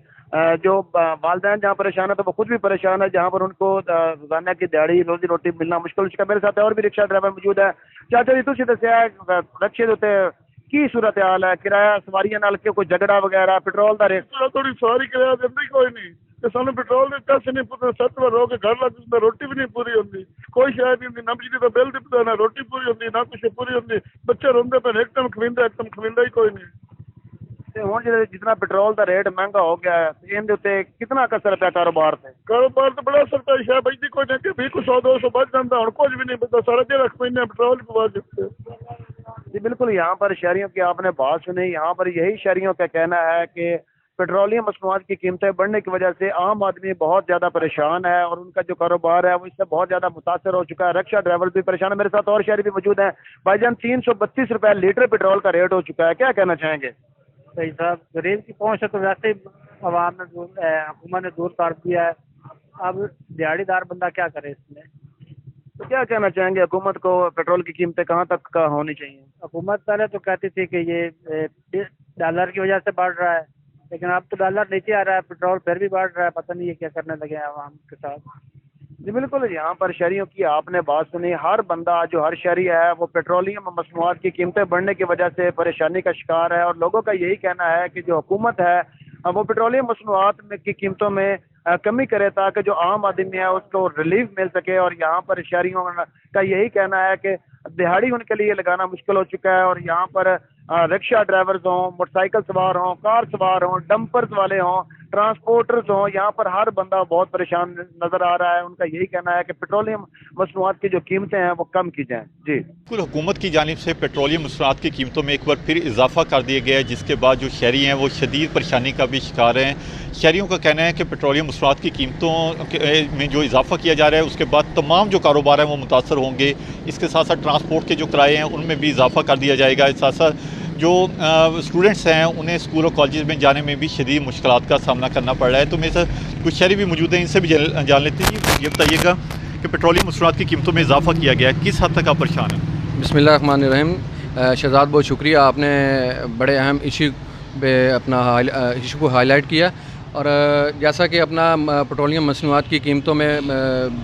जो वालदैन जहाँ परेशान है तो वो खुद भी परेशान है, जहाँ पर उनको रोजाना की दिहाड़ी रोजी रोटी मिलना मुश्किल। उसका मेरे साथ और भी रिक्शा ड्राइवर मौजूद है। चाचा जी तुम दसिया रिक्शे उत्ते की सूरत हाल है, किराया सवारियों नाल कोई झगड़ा वगैरह, पेट्रोल का रेट? थोड़ी सवारी किराया देंदी कोई नहीं, ते सानू पेट्रोल के पैसे नहीं पूरे, 7 बार रो के घर लग रोटी भी नहीं पूरी होती, कोई शायद नहीं होंदी, ना बिजली का बिल दिखता, ना रोटी पूरी होती, ना कुछ पूरी होती। बच्चे रोंदे पे एक टाइम खविंदा ही कोई नहीं। हुण जितना पेट्रोल का रेट महंगा हो गया है, इन उत्ते कितना असर पिया कारोबार से? कारोबार तो बड़ा असर पिया, शायद बचती कोई नहीं, भी कुछ 100-200 बच जाता, हुण कुछ भी नहीं बचता, सारा दिन रख पैंदे पेट्रोल की बात जिससे। जी बिल्कुल, यहाँ पर शहरियों की आपने बात सुनी। यहाँ पर यही शहरियों का कहना है कि पेट्रोलियम मसनूआत की कीमतें बढ़ने की वजह से आम आदमी बहुत ज़्यादा परेशान है, और उनका जो कारोबार है वो इससे बहुत ज़्यादा मुतासर हो चुका है। रिक्शा ड्राइवर भी परेशान है। मेरे साथ और शहरी भी मौजूद हैं। भाईजान 332 रुपये लीटर पेट्रोल का रेट हो चुका है, क्या कहना चाहेंगे? सही साहब, गरीब की पहुँच है तो वैसे ही अवाम ने हुकूमत ने दूर कर दिया है, अब दिहाड़ीदार बंदा क्या करे इसमें? तो क्या कहना चाहेंगे हुकूमत को, पेट्रोल की कीमतें कहाँ तक का होनी चाहिए? हुकूमत पहले तो कहती थी कि ये डॉलर की वजह से बढ़ रहा है, लेकिन अब तो डॉलर नीचे आ रहा है, पेट्रोल फिर भी बढ़ रहा है, पता नहीं ये क्या करने लगे हैं आवाम के साथ। जी बिल्कुल, यहाँ पर शहरियों की आपने बात सुनी। हर बंदा, जो हर शहरी है, वो पेट्रोलियम मसनूआत की कीमतें बढ़ने की वजह से परेशानी का शिकार है, और लोगों का यही कहना है कि जो हुकूमत है वो पेट्रोलियम मसनूआत की कीमतों में कमी करे, ताकि जो आम आदमी है उसको रिलीफ मिल सके। और यहाँ पर शहरियों का यही कहना है कि दिहाड़ी उनके लिए लगाना मुश्किल हो चुका है, और यहाँ पर रिक्शा ड्राइवर्स हों, मोटरसाइकिल सवार हों, कार सवार हों, डंपर्स वाले हों, ट्रांसपोर्टर्स हों, यहाँ पर हर बंदा बहुत परेशान नजर आ रहा है। उनका यही कहना है कि पेट्रोलियम मसनूआत की जो कीमतें हैं वो कम की जाएं। जी बिल्कुल, हुकूमत की जानिब से पेट्रोलियम मसनूआत की कीमतों में एक बार फिर इजाफा कर दिया गया है, जिसके बाद जो शहरी हैं वो शदीद परेशानी का भी शिकार हैं। शहरियों का कहना है कि पेट्रोलियम मसनूआत की कीमतों में जो इजाफा किया जा रहा है उसके बाद तमाम जो कारोबार हैं वो मुतासर होंगे। इसके साथ साथ ट्रांसपोर्ट के जो किराए हैं उनमें भी इजाफा कर दिया जाएगा। इस साथ साथ जो स्टूडेंट्स हैं उन्हें स्कूल और कॉलेज में जाने में भी शदीद मुश्किलात का सामना करना पड़ रहा है। तो मेरे साथ कुछ शहरी भी मौजूद हैं, इनसे भी जान लेते हैं। ये बताइएगा कि पेट्रोलियम मसनूआत की कीमतों में इजाफा किया गया है, किस हद तक आप परेशान हैं? बिस्मिल्लाहिर्रहमानिर्रहीम। शहजाद बहुत शुक्रिया, आपने बड़े अहम इशू पे अपना इशू को हाईलाइट किया। और जैसा कि अपना पेट्रोलियम मसनूआत की कीमतों में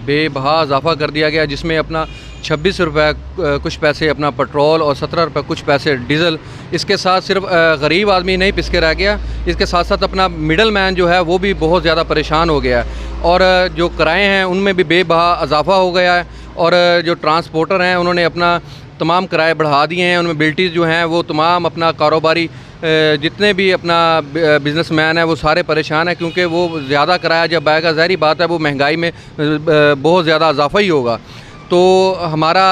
बेबहा इजाफा कर दिया गया, जिसमें अपना 26 रुपये कुछ पैसे अपना पेट्रोल और 17 रुपये कुछ पैसे डीज़ल। इसके साथ सिर्फ गरीब आदमी नहीं पिसके रह गया, इसके साथ साथ अपना मिडल मैन जो है वो भी बहुत ज़्यादा परेशान हो गया है, और जो किराए हैं उनमें भी बेबहा इजाफा हो गया है। और जो ट्रांसपोर्टर हैं उन्होंने अपना तमाम किराए बढ़ा दिए हैं, उनमें बिल्टीज़ जो हैं वो तमाम अपना कारोबारी जितने भी अपना बिजनेसमैन है वो सारे परेशान हैं, क्योंकि वो ज़्यादा किराया जब आएगा ज़ाहिर बात है वो महंगाई में बहुत ज़्यादा इजाफा ही होगा। तो हमारा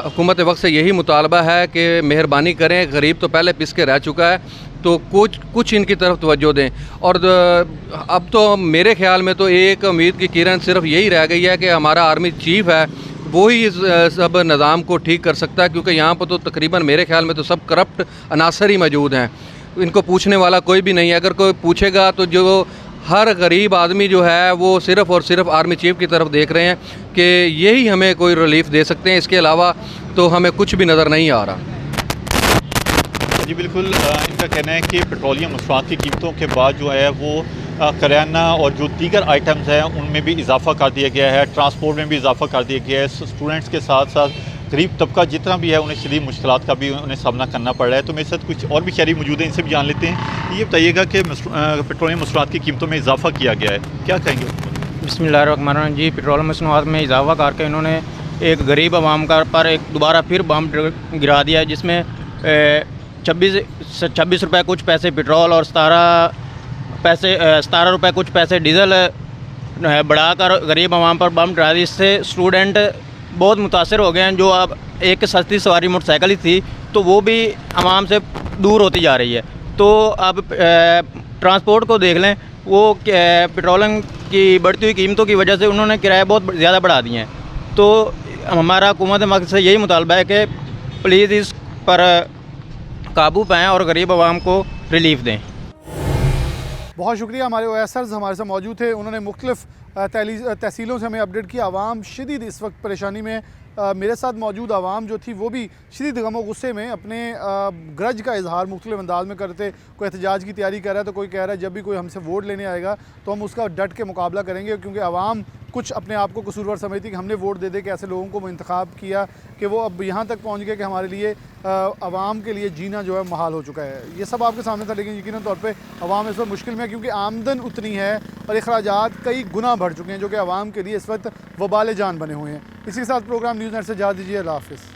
हुकूमत वक्त से यही मुतालबा है कि मेहरबानी करें, गरीब तो पहले पिस के रह चुका है, तो कुछ इनकी तरफ तवज्जो दें। और अब तो मेरे ख्याल में तो एक उम्मीद की किरण सिर्फ यही रह गई है कि हमारा आर्मी चीफ है वो ही इस सब निज़ाम को ठीक कर सकता है, क्योंकि यहाँ पर तो तकरीबन मेरे ख्याल में तो सब करप्ट अनासर ही मौजूद हैं, इनको पूछने वाला कोई भी नहीं है। अगर कोई पूछेगा तो जो हर गरीब आदमी जो है वो सिर्फ़ और सिर्फ आर्मी चीफ की तरफ देख रहे हैं कि यही हमें कोई रिलीफ दे सकते हैं, इसके अलावा तो हमें कुछ भी नज़र नहीं आ रहा। जी बिल्कुल, इनका कहना है कि पेट्रोलियम मसनूआत की कीमतों के बाद जो है वो करियाना और जो दीगर आइटम्स हैं उनमें भी इजाफा कर दिया गया है, ट्रांसपोर्ट में भी इजाफा कर दिया गया है। स्टूडेंट्स के साथ साथ गरीब तबका जितना भी है उन्हें शदीद मुश्किलात का भी उन्हें सामना करना पड़ रहा है। तो मेरे साथ कुछ और भी शहरी मौजूद हैं, इनसे भी जान लेते हैं। ये बताइएगा कि पेट्रोलियम मसनूआत की कीमतों में इजाफा किया गया है, क्या कहेंगे? बिस्मिल्लाहिर्रहमानिर्रहीम जी, पेट्रोलियम मसनूआत में इजाफा करके इन्होंने एक गरीब आवाम का पर एक दोबारा फिर बम गिरा दिया है, जिसमें 26 रुपये कुछ पैसे पेट्रोल और 17 रुपये कुछ पैसे डीजल बढ़ाकर गरीब आवाम पर बम गिरा दिया। इससे स्टूडेंट बहुत मुतासर हो गए हैं। जो अब एक सस्ती सवारी मोटरसाइकिल ही थी तो वो भी आवाम से दूर होती जा रही है। तो अब ट्रांसपोर्ट को देख लें, वो पेट्रोलियम की बढ़ती हुई कीमतों की वजह से उन्होंने किराए बहुत ज़्यादा बढ़ा दिए हैं। तो हमारा हुकूमत मकसद से यही मुतालबा है कि प्लीज़ इस पर काबू पाएँ और गरीब आवाम को रिलीफ दें। बहुत शुक्रिया, हमारे ओएसआर्स हमारे साथ मौजूद थे। उन्होंने मुख्तलिफ तहसीलों से हमें अपडेट किया। आवाम शदीद इस वक्त परेशानी में। मेरे साथ मौजूद आवाम जो थी वो भी शदीद गम और गुस्से में अपने ग्रज का इजहार मुख्तलिफ अंदाज में करते। कोई एहतजाज की तैयारी कर रहा है तो कोई कह रहा है जब भी कोई हमसे वोट लेने आएगा तो हम उसका डट के मुकाबला करेंगे, क्योंकि आवाम कुछ अपने आप को कसूरवार समझती कि हमने वोट दे के ऐसे लोगों को इंतखाब किया कि वो अब यहाँ तक पहुँच गए कि हमारे लिए आवाम के लिए जीना जो है महाल हो चुका है। ये सब आपके सामने था, लेकिन यकीनन तौर पे आवाम इस वक्त मुश्किल में है, क्योंकि आमदन उतनी है और अखराजात कई गुना बढ़ चुके हैं, जो कि आवाम के लिए इस वक्त वबाल जान बने हुए हैं। इसी के साथ प्रोग्राम न्यूज़ नेट से जा दीजिए। अल्लाह हाफ़िज़।